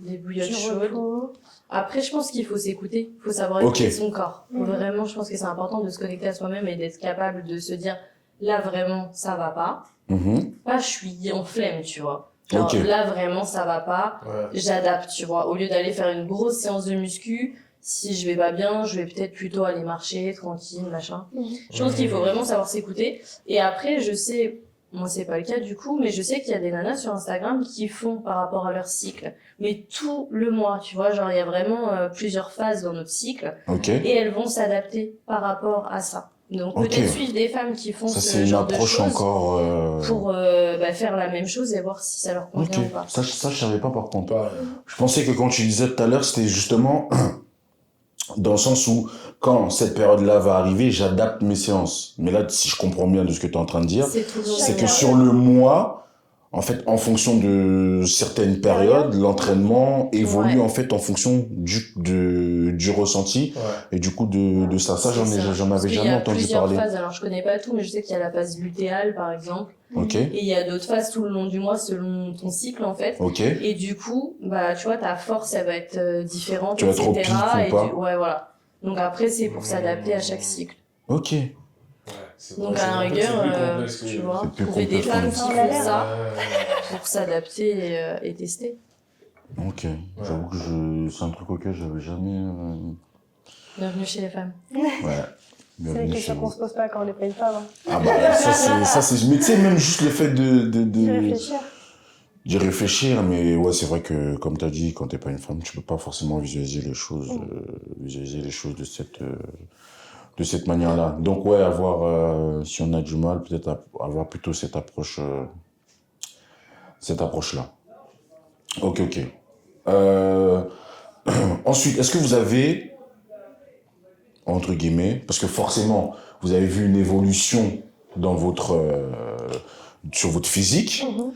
des bouillottes Du chaudes. repos. Après, je pense qu'il faut s'écouter. Il faut savoir Ok. écouter son corps. Mhm. Vraiment, je pense que c'est important de se connecter à soi-même et d'être capable de se dire là vraiment ça va pas. Mhm. Pas je suis en flemme, tu vois. Genre Ok. là vraiment ça va pas. Ouais. J'adapte, tu vois. Au lieu d'aller faire une grosse séance de muscu, si je vais pas bien, je vais peut-être plutôt aller marcher tranquille, machin. Je pense qu'il faut vraiment savoir s'écouter. Et après, je sais, moi c'est pas le cas du coup, mais je sais qu'il y a des nanas sur Instagram qui font par rapport à leur cycle. Mais tout le mois, tu vois, genre il y a vraiment plusieurs phases dans notre cycle Ok. et elles vont s'adapter par rapport à ça. Donc Ok. peut-être suivre des femmes qui font Ça, ce c'est une genre de approche choses encore... pour faire la même chose et voir si ça leur Ok. convient ou pas. Ça, je savais pas par contre. Pas- Je pensais que quand tu disais tout à l'heure, c'était justement dans le sens où, quand cette période-là va arriver, j'adapte mes séances. Mais là, si je comprends bien de ce que tu es en train de dire, C'est toujours c'est ça. que sur le mois, En fait, en fonction de certaines périodes, l'entraînement évolue Ouais. en fait en fonction du ressenti Ouais. et du coup de ça. Ça, j'en C'est ça. avais Parce qu'il y jamais a entendu plusieurs parler. phases, alors je connais pas tout, mais je sais qu'il y a la phase lutéale par exemple, Ok, et il y a d'autres phases tout le long du mois selon ton cycle en fait. ok. Et du coup, bah tu vois, ta force elle va être différente, Tu vas être au etc. pic ou et pas. ouais, voilà. Donc après, c'est pour s'adapter à chaque cycle. Ok. Ouais, c'est Donc vrai, à la en fait, rigueur, c'est plus complexe que- tu vois, C'est plus trouver des complexe femmes qu'on qui dit. font ça Ouais. pour s'adapter et tester. Ok. J'avoue que c'est un truc auquel j'avais jamais. Bienvenue chez les femmes. Ouais. C'est des Bienvenue chez questions qu'on vous. se pose pas quand on n'est pas une femme. Hein. Ah bah ça c'est. Mais tu sais même juste le fait D'y réfléchir. d'y réfléchir, mais ouais c'est vrai que comme t'as dit, quand t'es pas une femme, tu peux pas forcément visualiser les choses, de cette manière-là. Donc ouais, si on a du mal, peut-être avoir plutôt cette approche-là. Ok, ok. Ensuite, est-ce que vous avez, entre guillemets, parce que forcément, vous avez vu une évolution dans sur votre physique. Mhm.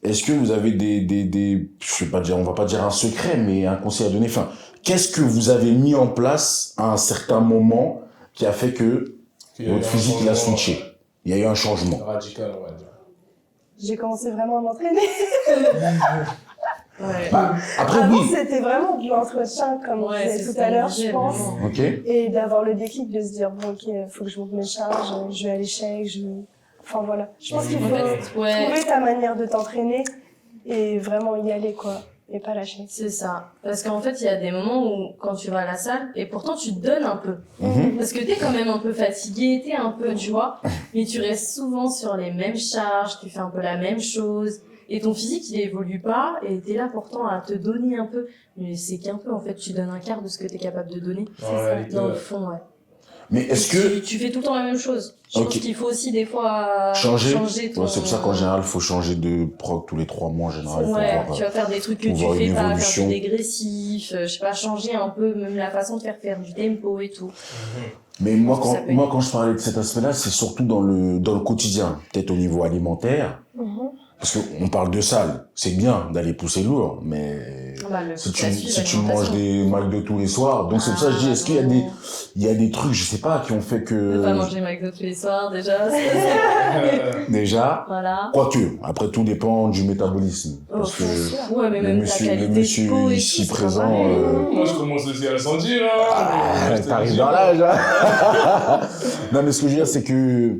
Est-ce que vous avez je vais pas dire, on va pas dire un secret, mais un conseil à donner. Enfin, qu'est-ce que vous avez mis en place à un certain moment qui a fait que Qu'il y a eu votre un physique il a changement switché? Il y a eu un changement. Radical, on va dire. J'ai commencé vraiment à m'entraîner. Ouais. Après, Avant, oui. c'était vraiment de l'entretien, comme on Ouais, c'est disait ce tout à qu'on l'heure, disait, je pense. vraiment. Ok. Et d'avoir le déclic de se dire, bon, ok, faut que je monte mes charges, je vais à l'échec, Enfin, voilà. Je pense qu'il En faut fait, ouais, trouver ta manière de t'entraîner et vraiment y aller, quoi. Et pas lâcher. c'est ça. Parce qu'en fait, il y a des moments où, quand tu vas à la salle, et pourtant tu te donnes un peu. Mhm. Parce que t'es quand même un peu fatigué, t'es un peu, tu vois, mais tu restes souvent sur les mêmes charges, tu fais un peu la même chose, et ton physique, il évolue pas, et t'es là pourtant à te donner un peu, mais c'est qu'un peu, en fait, tu donnes un quart de ce que t'es capable de donner. En réalité, Dans le fond, ouais. Mais est-ce que Tu fais tout le temps la même chose. Je Ok. pense qu'il faut aussi, des fois, changer, ton... Ouais, c'est pour ça qu'en général, il faut changer de prog tous les 3 mois en général pour Ouais, voir. tu vas faire des trucs que pour tu voir fais une pas, faire évolution. du dégressif, je sais pas, changer un peu même la façon de faire du tempo et tout. Mais moi, Ça peut quand je parlais de cet aspect-là, c'est surtout dans le quotidien, peut-être au niveau alimentaire. Mhm. Parce qu'on parle de salle, c'est bien d'aller pousser lourd, mais Bah, le si ça suit tu l'alimentation. manges des McDo tous les soirs, donc c'est pour ça que je dis, est-ce qu'il y a non. il y a des trucs, je sais pas, qui ont fait Ne pas que, manger McDo tous les soirs, déjà. déjà, Voilà. quoique, après tout dépend du métabolisme. Parce que Ouais, mais le même ta monsieur, qualité le monsieur de peau et ici tout, c'est pas présent, pareil. Moi, je commence aussi à le sentir, hein. Je te t'arrives dis. dans l'âge, hein. Non, mais ce que je veux dire, c'est que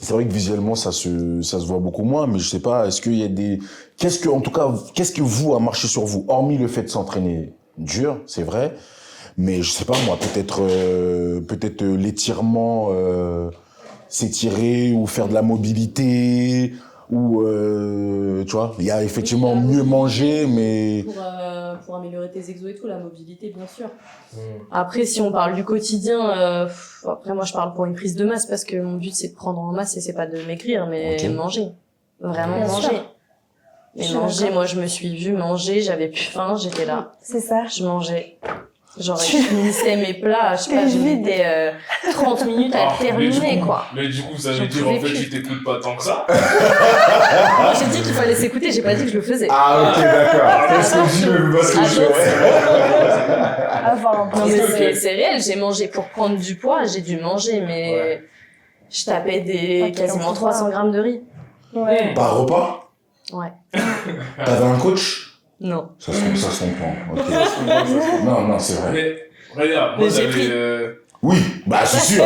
c'est vrai que visuellement, ça se voit beaucoup moins, mais je sais pas, est-ce qu'il y a qu'est-ce que vous a marché sur vous, hormis le fait de s'entraîner dur, c'est vrai, mais je sais pas, moi, peut-être l'étirement, s'étirer ou faire de la mobilité, ou, tu vois, il y a effectivement Oui, mieux manger, mais Pour améliorer tes exos et tout, la mobilité, bien sûr. Mm. Après, si on parle du quotidien, après moi je parle pour une prise de masse parce que mon but c'est de prendre en masse et c'est pas de maigrir, mais Ok. manger. Vraiment Bien manger. sûr. Mais Je suis manger, d'accord. moi je me suis vue manger, j'avais plus faim, j'étais là. C'est ça. Je mangeais. Genre, je finissais mes plats, je sais pas, T'es je vide. mettais 30 minutes à Ah, mais du terminer, coup- quoi. Mais du coup, ça J'en veut dire, en pouvais fait, plus. tu t'écoutes pas tant que ça. Moi j'ai dit qu'il fallait s'écouter, j'ai pas dit que je le faisais. ah, ok, d'accord. C'est ce que je dis, mais pas ce que je fais. Avoir un Non plan. mais Ok. c'est réel, j'ai mangé pour prendre du poids, j'ai dû manger, mais Ouais. je tapais Ok, quasiment on 300 grammes de riz. Ouais. Par repas? Ouais. T'avais un coach? Non. Ça se comprend. Ok. Non, c'est vrai. Mais regarde, moi Mais j'ai j'avais. pris. Oui, bah c'est sûr.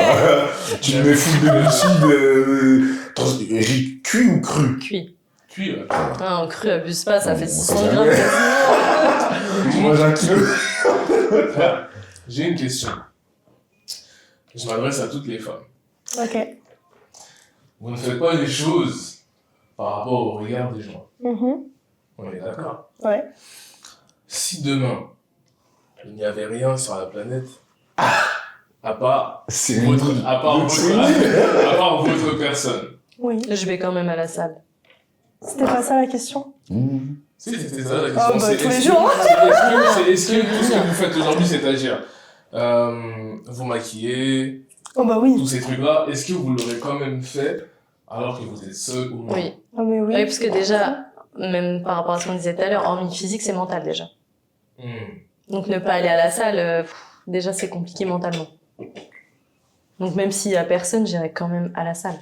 Tu me mets full de glucides, riz cuit ou cru? Cuit. Cuit, ouais. Ah, en cru, abuse pas, ça Non, fait on 600 sait grammes jamais. quasiment. Tu manges un kilo. J'ai une question. Je m'adresse à toutes les femmes. Ok. Vous ne faites pas les choses par rapport au regard des gens. Mhm. On est d'accord. Ouais. Si demain, il n'y avait rien sur la planète, à part C'est votre, à part votre, à part votre personne. Oui. Je vais quand même à la salle. C'était pas ça la question? Mmh. Si, c'était ça la question. Ah, bah, C'est tous les est-ce jours. que- est-ce que tout ce que vous faites aujourd'hui, c'est-à-dire vous maquiller, Oh bah oui. tous ces trucs-là, est-ce que vous l'aurez quand même fait alors que vous êtes seul ou non. Oui. Ah, mais oui. Oui, parce que déjà, même par rapport à ce qu'on disait tout à l'heure, hormis physique, c'est mental déjà. Donc ne pas aller à la salle, déjà c'est compliqué mentalement. Donc même s'il y a personne, j'irai quand même à la salle.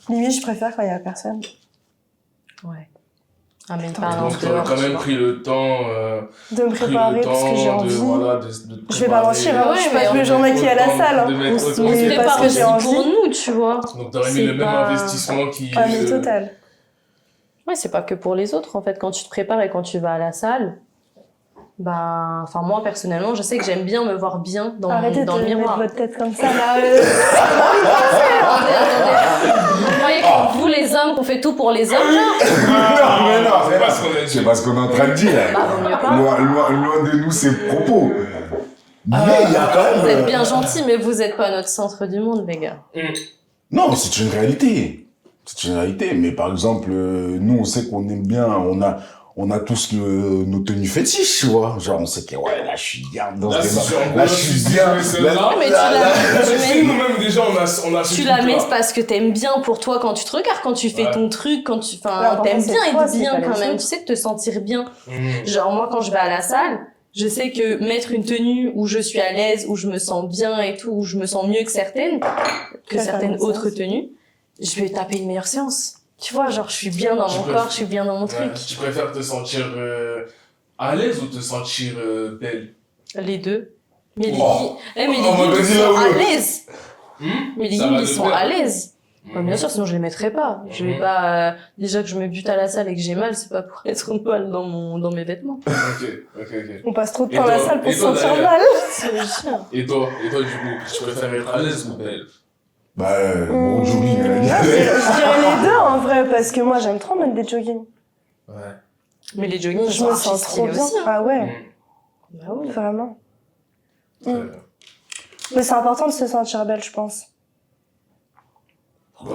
Limite, je préfère quand il y a personne. Ouais. Ah mais Putain, pas en Donc, tu aurais dehors, quand tu même vois. pris le temps. De me préparer parce que j'ai envie. De te Je vais pas mentir, hein, Ouais, je suis mais pas tous les on jours maquillée à la salle. de Hein. mettre On autant se de Mais temps. parce prépare que j'ai aussi pour envie. nous, tu vois. Donc, t'aurais mis C'est le même pas- investissement qui. Ah, mais total. Ouais, c'est pas que pour les autres en fait. Quand tu te prépares et quand tu vas à la salle, bah, enfin moi personnellement, je sais que j'aime bien me voir bien Arrêtez dans de le mettre miroir. votre tête comme ça, là. Vous croyez que vous les hommes, qu'on fait tout pour les hommes, genre Non, mais non, c'est pas ce qu'on a dit. c'est pas ce qu'on est en train de dire. Bah, vaut mieux pas. Loin de nous ces propos. Mais il y a quand même... Vous êtes bien gentils, mais vous êtes pas notre centre du monde, les gars. Non, mais c'est une réalité. C'est une réalité. Mais par exemple, nous, on sait qu'on aime bien, on a tous nos tenues fétiches, tu vois. Genre, on sait que, ouais, là, je suis bien dans Là, ce c'est débat. sûr, Là, je suis bien. celle-là. Mais tu là, la Nous-mêmes, déjà, on a ce tu la truc-là. mets parce que t'aimes bien pour toi quand tu te regardes, quand tu fais Ouais. ton truc, quand tu, enfin, L'important, t'aimes c'est bien toi, être c'est bien pas les quand même. autres. Tu sais te sentir bien. Mmh. Genre moi quand je vais à la salle, je sais que mettre une tenue où je suis à l'aise, où je me sens bien et tout, où je me sens mieux que certaines Ça fait un autres sens. tenues, je vais taper une meilleure séance. Tu vois, genre je suis bien dans Tu mon préfères- corps, je suis bien dans mon truc. Ouais. Tu préfères te sentir à l'aise ou te sentir belle? Les deux. Mes Oh. leggings, Oh, mes vas-y, leggings ils là, sont à oui. l'aise. Mes Ça va leggings de ils sont pair. à l'aise. Mmh. Ouais, bien sûr, sinon je les mettrais pas. Je vais Mhm. pas déjà que je me bute à la salle et que j'ai mal, c'est pas pour être mal dans mes vêtements. Ok. On passe trop de Et temps à la toi- salle pour et se toi, sentir d'ailleurs mal. C'est chiant. Et toi, du coup, tu préfères être à l'aise ou belle? Bah, bon, jogging, elle a dit. Non, je dirais les deux en vrai, parce que moi j'aime trop mettre des joggings. Ouais. Mais les joggings, ils Je sont me archi sens trop stylés bien. aussi, hein. Ah ouais, Bah oui. vraiment. Très bien. Mais c'est important de se sentir belle, je pense. Bah,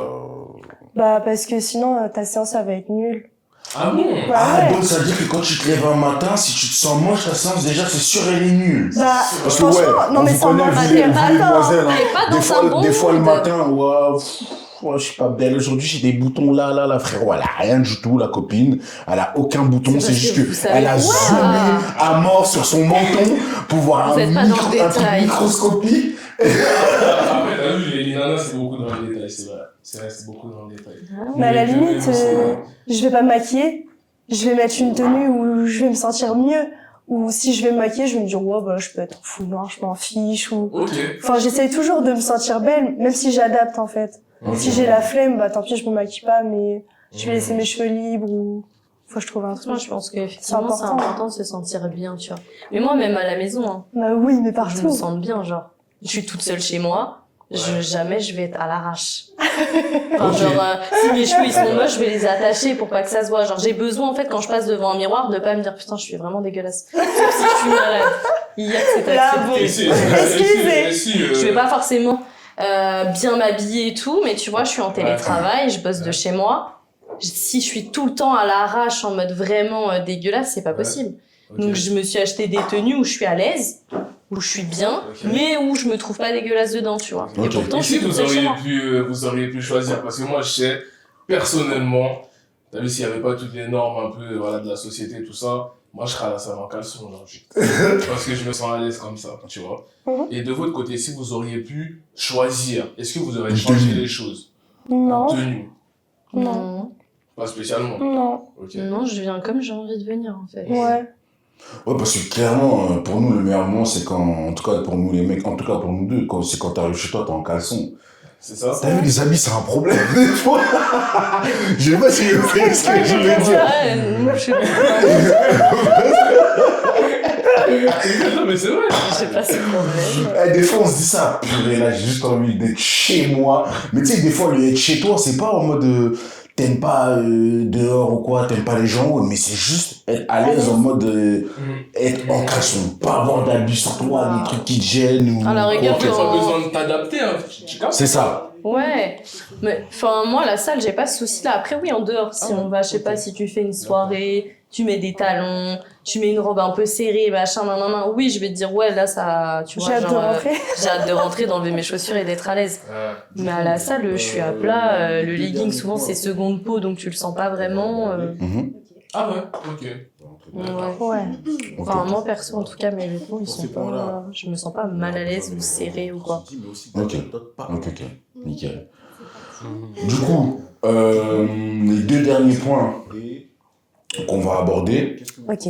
Bah parce que sinon ta séance elle va être nulle. Ah bon? Bah Ah, ouais. donc ça veut dire que quand tu te lèves un matin, si tu te sens moche, ta séance, déjà, c'est sûr, elle est nulle. Bah Parce que, franchement, ouais, non on mais vous sans connaît, mentir, vous les attends. demoiselles, hein. T'es pas dans Des fois, un bon des fois le mood. matin, ouais, je suis pas belle. Aujourd'hui, j'ai des boutons là, frérot. Elle a rien du tout, la copine. Elle a aucun bouton. C'est C'est parce juste que que vous savez elle a pas. zoomé à mort sur son menton pour voir Vous un êtes pas dans le truc détail. microscopique. Après, t'as vu, les nanas, c'est beaucoup dans le détail, c'est vrai. C'est vrai, c'est beaucoup dans le détail. Mais à la Mais limite, c'est- je vais pas me maquiller, je vais mettre une tenue où je vais me sentir mieux. Ou si je vais me maquiller, je vais me dire, ouais, bah, je peux être full noir, je m'en fiche. Ou... Ok. Enfin, j'essaye toujours de me sentir belle, même si j'adapte en fait. Si j'ai la flemme, bah tant pis, je me maquille pas, mais je vais laisser mes cheveux libres ou faut que je trouve un truc. Moi, je pense qu'effectivement, c'est important. important de se sentir bien, tu vois. Mais moi, même à la maison, hein, Bah oui, mais je me partout. sens bien, genre. Je suis toute seule chez moi. Jamais je vais être à l'arrache. Enfin, Ok. genre, si mes cheveux ils sont moches, je vais les attacher pour pas que ça se voit. Genre, j'ai besoin, en fait, quand je passe devant un miroir, de pas me dire, putain, je suis vraiment dégueulasse. Sauf si je suis malade. Il y a que c'est Là, accepté. Et si, Excusez. et si, Je vais pas forcément bien m'habiller et tout, mais tu vois, je suis en télétravail, je bosse de chez moi. Si je suis tout le temps à l'arrache en mode vraiment dégueulasse, c'est pas Ouais. possible. Ok. Donc je me suis acheté des tenues où je suis à l'aise, où je suis bien, Ok. mais où je me trouve pas dégueulasse dedans, tu vois. Ok. Et pourtant, Et je suis si toute vous seule chez moi. vous auriez pu choisir, parce que moi je sais, personnellement, t'as vu s'il y avait pas toutes les normes un peu voilà, de la société et tout ça, moi je serais à la salle en caleçon aujourd'hui. Parce que je me sens à l'aise comme ça, tu vois. Mhm. Et de votre côté, si vous auriez pu choisir, est-ce que vous auriez Une changé tenue. les choses? Non, Une tenue, non, pas spécialement. non, Ok. Non, je viens comme j'ai envie de venir, en fait. ouais. Ouais, parce que clairement, pour nous, le meilleur moment, c'est quand, en tout cas pour nous les mecs, en tout cas pour nous deux, c'est quand t'arrives chez toi, t'es en caleçon. C'est ça? T'as vu, les habits, c'est un problème, des fois. Je sais pas si vous voyez ce que je veux dire. Ouais, moi, je sais Non mais c'est vrai. pas ce problème. Eh, des fois, on se dit ça, purée, là, j'ai juste envie d'être chez moi. Mais tu sais, des fois, lui, être chez toi, c'est pas en mode, t'aimes pas dehors ou quoi, t'aimes pas les gens, mais c'est juste être à l'aise en mode, être en caleçon, pas avoir d'habits sur toi, des trucs qui te gênent ou... À la rigueur, T'as pas quand- besoin de t'adapter, hein. Tu captes? C'est ça. Ouais, mais enfin moi la salle j'ai pas ce souci là. Après oui en dehors si on va je sais pas si tu fais une soirée, tu mets des talons, tu mets une robe un peu serrée, machin, nan. Oui, je vais te dire, ouais, là, ça, tu vois, J'ai hâte de rentrer. j'ai hâte de rentrer, d'enlever mes chaussures et d'être à l'aise. Mais à la salle, je suis à plat, le legging, souvent, c'est seconde peau, donc tu le sens pas vraiment. Ah ouais, ok. Ouais. Enfin, moi, perso, en tout cas, mes vêtements, ils sont pas... Je me sens pas mal à l'aise ou serrée ou quoi. Ok, nickel. Du coup, les 2 derniers points qu'on va aborder, Ok.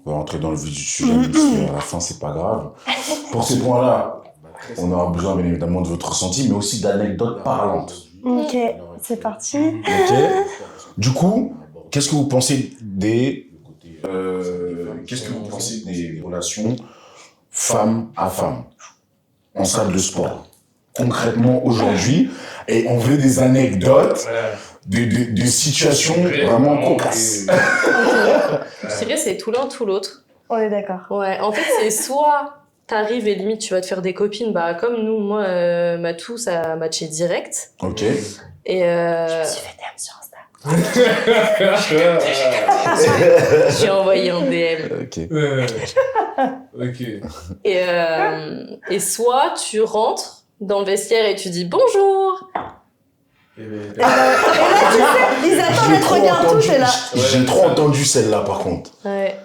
on va rentrer dans le vif du sujet, même si à la fin, c'est pas grave. Pour ces points-là, on aura besoin, bien évidemment, de votre ressenti, mais aussi d'anecdotes parlantes. Ok, c'est parti. Ok. Du coup, qu'est-ce que vous pensez des relations femme à femme en salle de sport concrètement aujourd'hui, et on veut des anecdotes de situations vraiment cocasses. Je dirais c'est tout l'un, tout l'autre. On est d'accord. Ouais, en fait, c'est soit t'arrives et limite tu vas te faire des copines, bah comme nous, moi, Matou, ça a matché direct. Ok. Et Je me suis fait DM sur Insta. j'ai envoyé un DM. Ok. Et soit tu rentres dans le vestiaire et tu dis bonjour. Ils attendent d'être regardés tous, c'est là. J'ai trop entendu celle-là par contre. Ouais.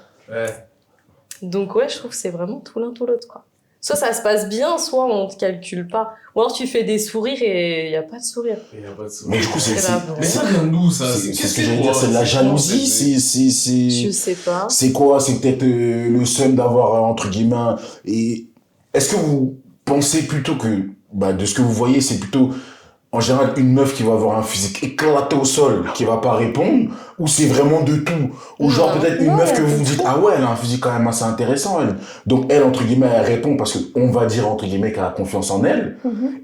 Donc ouais, je trouve que c'est vraiment tout l'un, tout l'autre, quoi. Soit ça se passe bien, soit on te calcule pas. Ou alors tu fais des sourires et y a pas de sourire. Mais du coup, C'est grave. Mais ça vient d'où ça? c'est ce que j'allais dire, c'est de la jalousie, Je sais pas. c'est quoi? C'est peut-être le seum d'avoir, entre guillemets, et est-ce que vous pensez plutôt que, bah, de ce que vous voyez, c'est plutôt, en général, une meuf qui va avoir un physique éclaté au sol, qui va pas répondre, ou c'est vraiment de tout? Ou genre, Non. peut-être une Non, meuf que de vous vous tout. dites, ah ouais, elle a un physique quand même assez intéressant, elle. Donc, elle, entre guillemets, elle répond parce qu'on va dire, entre guillemets, qu'elle a confiance en elle.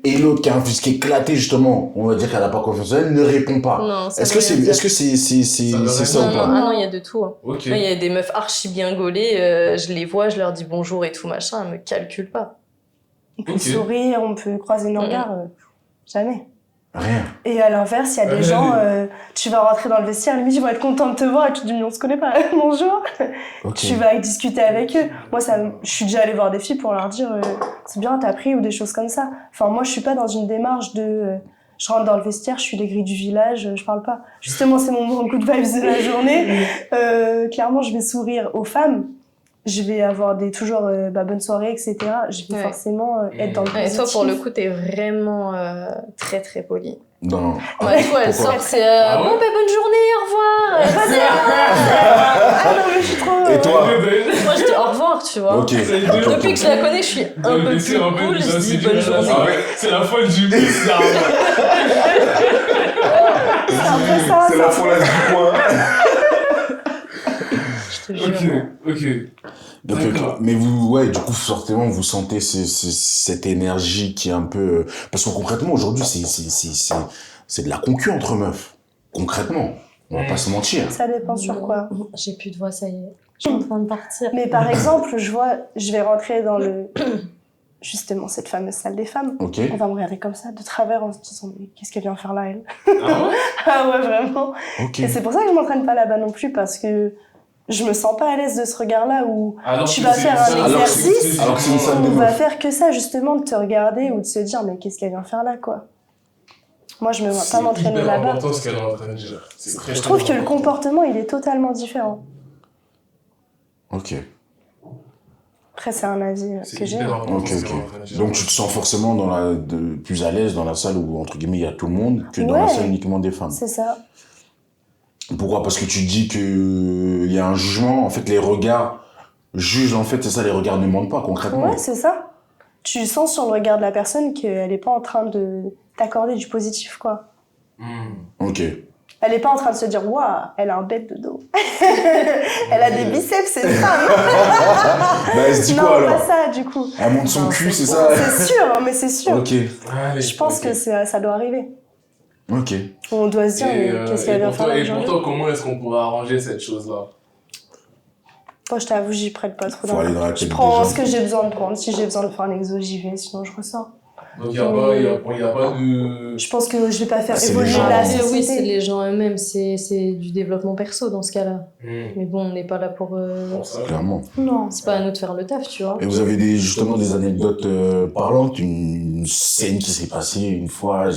Et l'autre qui a un physique éclaté, justement, on va dire qu'elle a pas confiance en elle, ne répond pas. Non, ça Est-ce veut que rien c'est, dire. est-ce que c'est veut ça rien ou Non, pas? non, ah non, il y a de tout. Hein. Ok. Il y a des meufs archi bien gaulées, je les vois, je leur dis bonjour et tout machin, elles me calculent pas. On peut Ok. sourire, on peut croiser nos regards. Jamais. Rien. Et à l'inverse, il y a des gens, tu vas rentrer dans le vestiaire, limite, ils vont être contents de te voir et tu te dis, mais on se connaît pas, bonjour. Ok. Tu vas discuter avec eux. Moi, je suis déjà allée voir des filles pour leur dire, c'est bien, t'as pris, ou des choses comme ça. Enfin, moi, je suis pas dans une démarche de, je rentre dans le vestiaire, je suis les grilles du village, je parle pas. Justement, c'est mon bon coup de vibes de la journée. Clairement, je vais sourire aux femmes. Je vais avoir toujours bonne soirée, etc. Je vais Ouais. forcément être dans le Et positif. toi, pour le coup, t'es vraiment très très polie. Non. Ouais, toi, elle Pourquoi sort, c'est Ah ouais bon, bonne journée, au revoir. Ah non, mais je suis trop... Et toi? Moi, je dis au revoir, tu vois. Ok. Depuis que je la connais, je suis un peu plus cool, je dis bonne journée. C'est la folle du bus, ça. C'est un peu ça. C'est la folie du coin. Je te jure. Ok. Donc, D'accord. mais vous, ouais, du coup, forcément, vous sentez cette énergie qui est un peu, parce que concrètement, aujourd'hui, c'est de la concu entre meufs. Concrètement. On va pas se mentir. Ça dépend sur quoi. J'ai plus de voix, ça y est. Je suis en train de partir. Mais par exemple, je vais rentrer dans justement cette fameuse salle des femmes. Ok. On va me regarder comme ça, de travers, en se disant, mais qu'est-ce qu'elle vient faire là, elle? Ah ouais? Ah ouais, vraiment. Ok. Et c'est pour ça que je m'entraîne pas là-bas non plus, parce que je me sens pas à l'aise de ce regard-là où tu vas faire un exercice, alors que c'est une salle de on va meufs. faire que ça, justement, de te regarder ou de se dire, mais qu'est-ce qu'elle vient faire là, quoi. Moi, je me vois pas m'entraîner C'est hyper là-bas. important ce qu'elle est en train de dire. C'est très, Je trouve très que le important. comportement, il est totalement différent. Ok. Après, c'est un avis C'est que j'ai. hyper important Ok, ce qu'elle est en ok. train de dire. Donc, tu te sens forcément plus à l'aise dans la salle où, entre guillemets, il y a tout le monde que dans Ouais. la salle uniquement des femmes. C'est ça. Pourquoi? Parce que tu te dis que il y a un jugement. En fait, les regards jugent, en fait, c'est ça, les regards ne mentent pas, concrètement. Ouais, c'est ça. Tu sens sur le regard de la personne qu'elle est pas en train de t'accorder du positif, quoi. Ok. Elle est pas en train de se dire, waouh, elle a un bête de dos. Elle a des biceps, cette femme. Bah, elle se dit Non, quoi, alors? pas ça, du coup. Elle monte son Non, cul, c'est c'est ça? C'est sûr, hein, mais c'est sûr. Ok. Allez, Je pense ok. que ça doit arriver. Ok. On doit se dire, mais qu'est-ce qu'elle vient faire là Et aujourd'hui? pourtant, comment est-ce qu'on pourrait arranger cette chose-là? Moi, je t'avoue, j'y prête pas trop Faut aller dans la Je tête prends des gens. ce que j'ai besoin de prendre. Si j'ai besoin de faire un exo, j'y vais. Sinon, je ressors. Donc, il n'y a pas de... Je pense que je vais pas faire C'est évoluer les gens. la Après, oui, c'est société. les gens eux-mêmes, c'est du développement perso dans ce cas-là. Mais bon, on n'est pas là pour. Pour ça. Clairement. Non. C'est pas à nous de faire le taf, tu vois. Et vous avez justement des anecdotes parlantes, une scène qui s'est passée une fois,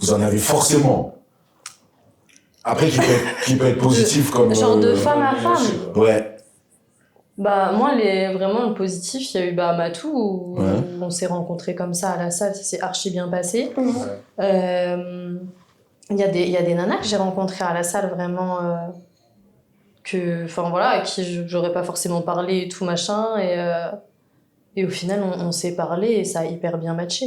vous en avez forcément. Après, qui peut être positif comme... Genre de femme à femme. Ouais. Bah, moi, vraiment, le positif, il y a eu Matou, où Ouais. on s'est rencontrés comme ça à la salle, ça s'est archi bien passé. Mhm. Il y a des nanas que j'ai rencontrées à la salle vraiment enfin voilà, à qui j'aurais pas forcément parlé et tout machin et au final on s'est parlé et ça a hyper bien matché.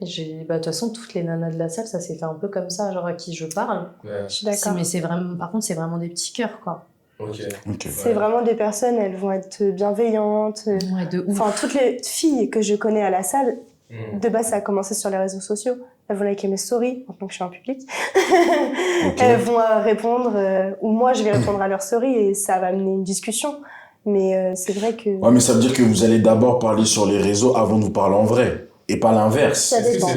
De toute façon toutes les nanas de la salle ça s'est fait un peu comme ça, genre à qui je parle. Je suis d'accord. Mais c'est vraiment, par contre c'est vraiment des petits cœurs quoi. Ok. C'est vraiment des personnes, elles vont être bienveillantes. Ouais, de ouf. Enfin, toutes les filles que je connais à la salle, de base, ça a commencé sur les réseaux sociaux. Elles vont liker mes stories, maintenant que je suis en public. Elles vont répondre, ou moi, je vais répondre à leurs stories et ça va amener une discussion. Mais c'est vrai que... Ouais, mais ça veut dire que vous allez d'abord parler sur les réseaux avant de vous parler en vrai. Et pas l'inverse. Ça dépend.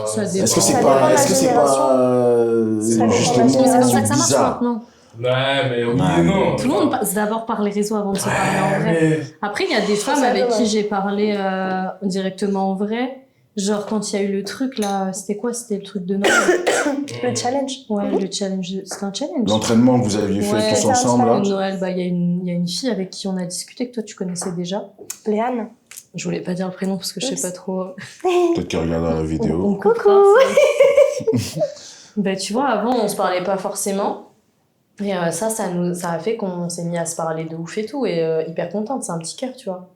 Ça dépend. Est-ce que c'est Ça pas, dépend de la est-ce que c'est génération. pas Ça dépend de la justement Mais c'est comme ça que ça marche bizarre? maintenant. Ouais, mais oui Ouais, et non. Tout le monde passe d'abord par les réseaux avant de se parler en vrai. Mais... Après, il y a des femmes ça avec dommage. qui j'ai parlé directement en vrai. Genre, quand il y a eu le truc, là, c'était quoi? C'était le truc de Noël. Le challenge. Ouais, le challenge. C'était un challenge. L'entraînement que vous aviez fait Ouais, tous c'est un ensemble, là. Le Noël, il y a une fille avec qui on a discuté, que toi, tu connaissais déjà. Léane. Je voulais pas dire le prénom parce que je sais pas trop. Peut-être qu'elle regarde la vidéo. On coupera, Coucou. ça. Tu vois, avant, on se parlait pas forcément. Et ça a fait qu'on s'est mis à se parler de ouf et tout. Et hyper contente, c'est un petit cœur, tu vois.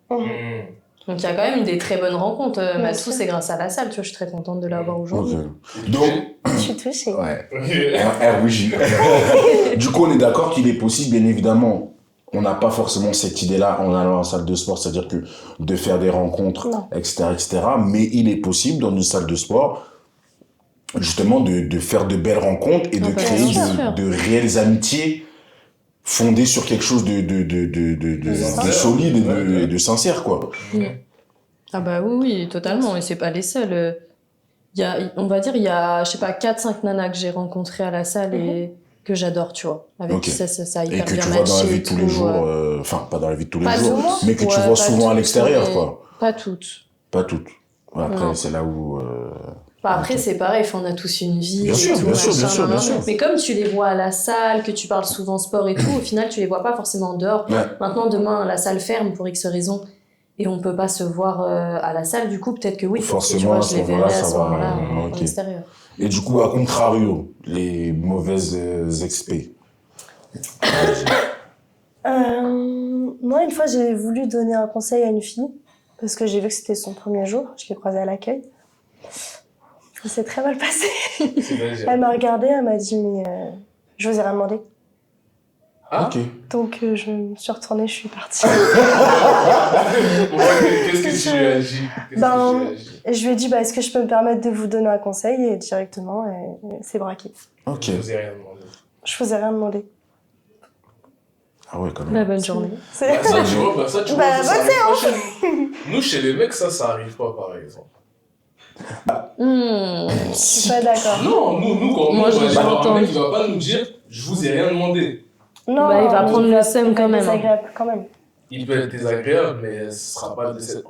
Donc il y a quand même des très bonnes rencontres. Matou, sûr. c'est grâce à la salle, tu vois, je suis très contente de l'avoir aujourd'hui. Ok. Donc, Je suis touchée. ouais. RWJ. Du coup, on est d'accord qu'il est possible, bien évidemment. On n'a pas forcément cette idée-là en allant en salle de sport, c'est-à-dire que de faire des rencontres, Non. etc. Mais il est possible, dans une salle de sport, justement, de faire de belles rencontres et de Ah bah, créer bien sûr. de réelles amitiés fondées sur quelque chose de solide et de sincère, quoi. Ah bah oui, totalement. Et c'est pas les seuls. On va dire, il y a, je sais pas, 4-5 nanas que j'ai rencontrées à la salle et que j'adore, tu vois. Avec Ok. qui ça a Et hyper que bien tu vois dans la matché vie et de tous les tout, jours, enfin, pas dans la vie de tous les Pas jours, toutes, mais que tu ouais, vois pas souvent à toutes, l'extérieur, mais quoi. Pas toutes. Pas toutes. Ouais, après, Non. c'est là où... Bah après, c'est pareil, on a tous une vie. Bien et sûr, tout, bien sûr, machin, bien sûr, bien nanana. sûr. Mais comme tu les vois à la salle, que tu parles souvent sport et tout, au final, tu les vois pas forcément en dehors. Ouais. Maintenant, demain, la salle ferme pour X raisons et on peut pas se voir à la salle. Du coup, peut-être que oui, Forcément, tu vois, à je ce les moment-là, verrai à ça ce va, moment-là ok. en extérieur. Et du coup, à contrario, les mauvaises expés. Moi, une fois, j'ai voulu donner un conseil à une fille parce que j'ai vu que c'était son premier jour. Je l'ai croisée à l'accueil. Ça s'est très mal passé. Elle m'a regardée, elle m'a dit mais je vous ai rien demandé. Ah. Ok. Donc je me suis retournée, je suis partie. Qu'est-ce que tu lui as dit? Et je lui ai dit est-ce que je peux me permettre de vous donner un conseil et directement c'est braqué. Ok. Je vous ai rien demandé. Je vous ai rien demandé. Ah ouais, quand La même. bonne journée. C'est- Bah, ça, tu vois, ça Bah, arrive bonne pas chez nous. Nous, chez les mecs, ça arrive pas, par exemple. Je suis pas d'accord. Non, nous, quand Moi, on va j'ai voir un entendu. mec, il va pas nous dire, je vous ai rien demandé. Non, Bah, il va mais prendre le seum il va quand être même, hein. désagréable quand même. Il peut être désagréable, mais ce sera pas de cette...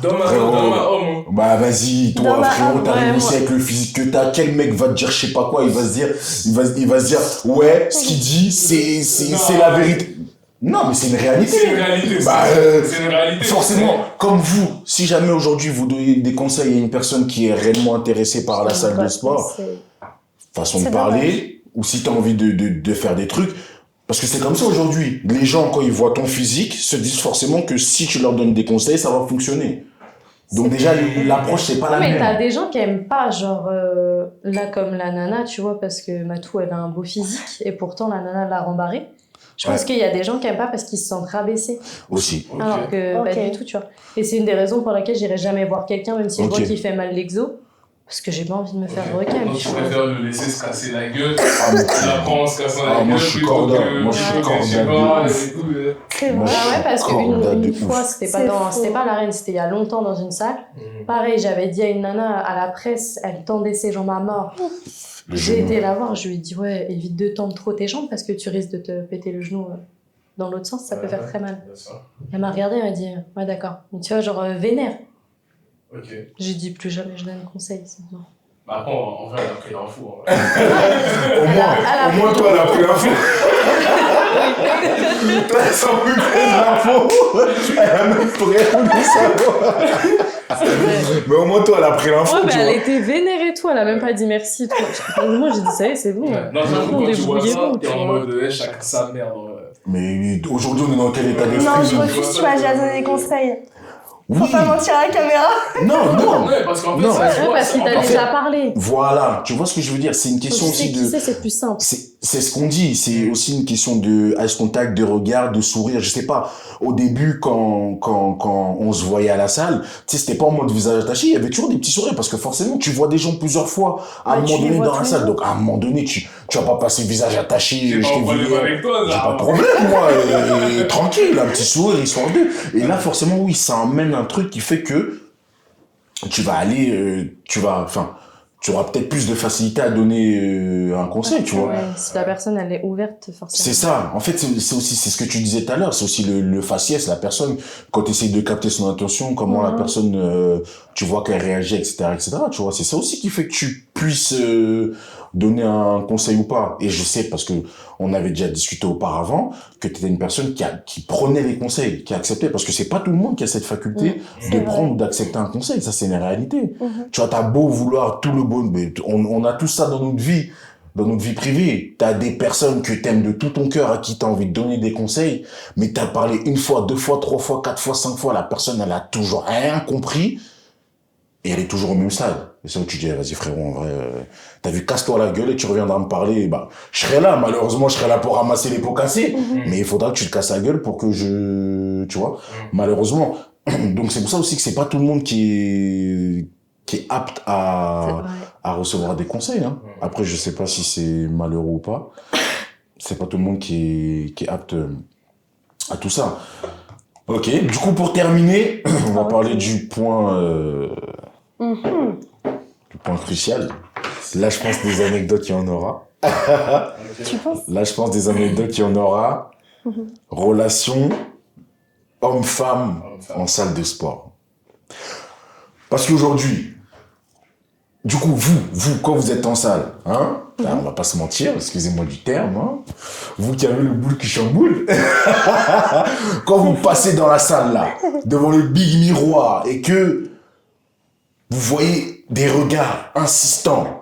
D'homme à Frérot. homme, hein. Bah vas-y, toi Dans ma frérot, âme, t'arrives ouais, aussi moi. avec le physique que t'as, quel mec va te dire je sais pas quoi, il va se dire ouais, ce qu'il dit c'est la vérité. Non mais c'est une réalité. C'est une réalité. Bah, c'est une réalité. Forcément, comme vous, si jamais aujourd'hui vous donnez des conseils à une personne qui est réellement intéressée par la salle de sport, façon de C'est parler, ou si t'as envie de faire des trucs, parce que c'est comme ça aujourd'hui. Les gens, quand ils voient ton physique, se disent forcément que si tu leur donnes des conseils, ça va fonctionner. Donc déjà, l'approche, c'est pas la Mais t'as même. des gens qui aiment pas, genre là comme la nana, tu vois, parce que Matou elle a un beau physique et pourtant la nana l'a rembarré. Je pense Ouais. qu'il y a des gens qui aiment pas parce qu'ils se sentent rabaissés. Aussi. Ok. Alors que pas Ok. du tout, tu vois. Et c'est une des raisons pour laquelle j'irai jamais voir quelqu'un, même si je Ok. vois qu'il fait mal l'exo. Parce que j'ai pas envie de me faire recalmer. Donc, tu préfères le laisser se casser la gueule, Ah, mais- il apprend en se cassant la gueule. moi, je suis plutôt corda. que- Moi, je suis que corda tu de vas ouf. et tout, C'est Moi, vrai. je Ah ouais, parce corda de qu'une ouf. fois, c'était pas C'est faux. à l'arène, c'était il y a longtemps dans une salle. Pareil, j'avais dit à une nana à la presse, elle tendait ses jambes à mort. Le J'ai genou. été la voir, je lui ai dit ouais, évite de tendre trop tes jambes parce que tu risques de te péter le genou dans l'autre sens, ça peut faire très mal. Bien sûr. Elle m'a regardé, elle m'a dit ouais d'accord. Mais tu vois, genre vénère. Ok. J'ai dit plus jamais je donne conseil. C'est bon. Bah, après, en vrai, elle a pris l'info. Hein. Au moins, toi, elle a pris l'info. Toi, elle s'en fout de l'info. Elle a même pas rien de savoir. Mais au moins, toi, elle a pris l'info, Ouais, mais tu elle vois. était vénère et tout, elle a même pas dit merci. Moi j'ai dit ça y est, c'est bon. Ouais. Non, Maintenant, quand tu vois ça, débrouillez-vous, t'es tu en vois. mode chacun sa merde. Mais aujourd'hui, on est dans quel état Non, d'esprit je nous refuse, tu m'as déjà donné des conseils. Faut Oui. pas mentir à la caméra. Non. Ouais, parce qu'en fait, Non. ça se Ouais, voit. parce qu'il en t'a fait, déjà parlé. Voilà, tu vois ce que je veux dire. C'est une question Tu sais aussi qui de... c'est, c'est plus simple. C'est ce qu'on dit, c'est aussi une question de eye contact, de regard, de sourire, je sais pas. Au début, quand on se voyait à la salle, tu sais, c'était pas en mode visage attaché, il y avait toujours des petits sourires, parce que forcément, tu vois des gens plusieurs fois à un Ouais, tu moment les donné vois dans tous la les salle. jours. Donc, à un moment donné, tu vas pas passer visage attaché, j'ai je pas t'ai un problème vu, avec toi, j'ai ça. pas de problème, moi, tranquille, un petit sourire, histoire de... Et là, forcément, oui, ça emmène un truc qui fait que tu vas aller, tu auras peut-être plus de facilité à donner un conseil, tu vois. Ouais, si la personne elle est ouverte, forcément. C'est ça. En fait, c'est aussi, c'est ce que tu disais tout à l'heure. C'est aussi le faciès, la personne, quand tu essayes de capter son attention, comment la personne, tu vois qu'elle réagit, etc., tu vois. C'est ça aussi qui fait que tu puisses donner un conseil ou pas. Et je sais, parce que on avait déjà discuté auparavant, que tu étais une personne qui prenait les conseils, qui acceptait, parce que c'est pas tout le monde qui a cette faculté C'est de vrai. prendre ou d'accepter un conseil. Ça, c'est une réalité. Tu vois, t'as beau vouloir tout le bon, mais on a tout ça dans notre vie. Dans notre vie privée, t'as des personnes que t'aimes de tout ton cœur, à qui t'as envie de donner des conseils, mais t'as parlé une fois, deux fois, trois fois, quatre fois, cinq fois, la personne, elle a toujours rien compris, et elle est toujours au même stade. Et c'est là où tu dis, vas-y frérot, en vrai, t'as vu, casse-toi la gueule et tu reviendras me parler, bah, je serai là, malheureusement, je serai là pour ramasser les pots cassés, mais il faudra que tu te casses la gueule pour que tu vois, malheureusement. Donc c'est pour ça aussi que c'est pas tout le monde qui est apte C'est vrai. à recevoir des conseils, hein. Après, je sais pas si c'est malheureux ou pas. C'est pas tout le monde qui est apte à tout ça. Ok, du coup, pour terminer, on va parler du point crucial. Là, je pense des anecdotes, il y en aura. Tu penses? Là, je pense des anecdotes, il y en aura. Relation homme-femme en salle de sport. Parce qu'aujourd'hui, du coup, vous, quand vous êtes en salle, hein, on va pas se mentir, excusez-moi du terme, hein, vous qui avez le boule qui chamboule, quand vous passez dans la salle, là, devant le big miroir, et que vous voyez des regards insistants.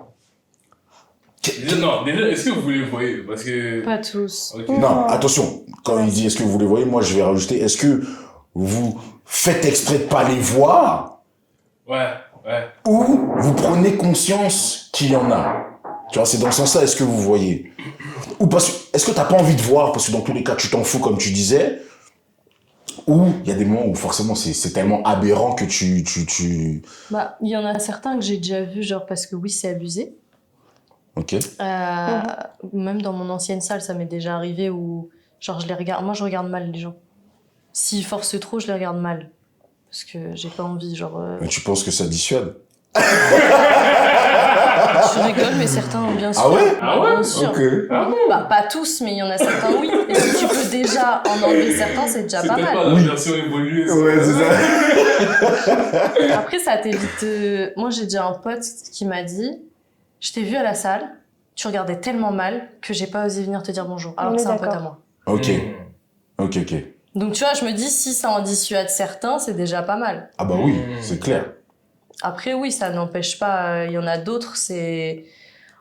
Non, déjà, est-ce que vous les voyez? Parce que. Pas tous. Ok. Non, attention, quand il dit est-ce que vous les voyez, moi je vais rajouter, est-ce que vous faites exprès de pas les voir, Ouais. ou vous prenez conscience qu'il y en a. Tu vois, c'est dans ce sens-là, est-ce que vous voyez? Ou parce que, est-ce que t'as pas envie de voir, parce que dans tous les cas, tu t'en fous, comme tu disais, ou il y a des moments où forcément c'est tellement aberrant que Bah, il y en a certains que j'ai déjà vus, genre parce que oui, c'est abusé. Ok. Même dans mon ancienne salle, ça m'est déjà arrivé où, genre, je les regarde. Moi, je regarde mal les gens. S'ils forcent trop, je les regarde mal. Parce que j'ai pas envie, genre. Mais tu penses que ça dissuade? Je rigole, mais certains, bien sûr. Ah ouais? Ah ouais? Bien sûr. Ok. Bah, pas tous, mais il y en a certains, oui. Et si tu peux déjà en enlever certains, c'est déjà C'est pas peut-être mal. pas la version évoluée. ça. Ouais, c'est ça. Après, ça t'évite. Moi, j'ai déjà un pote qui m'a dit je t'ai vu à la salle, tu regardais tellement mal que j'ai pas osé venir te dire bonjour. Alors On que est c'est un pote à d'accord. moi. Ok. Ok. Donc, tu vois, je me dis si ça en dissuade certains, c'est déjà pas mal. Ah bah oui, c'est clair. Après, oui, ça n'empêche pas. Il y en a d'autres, c'est.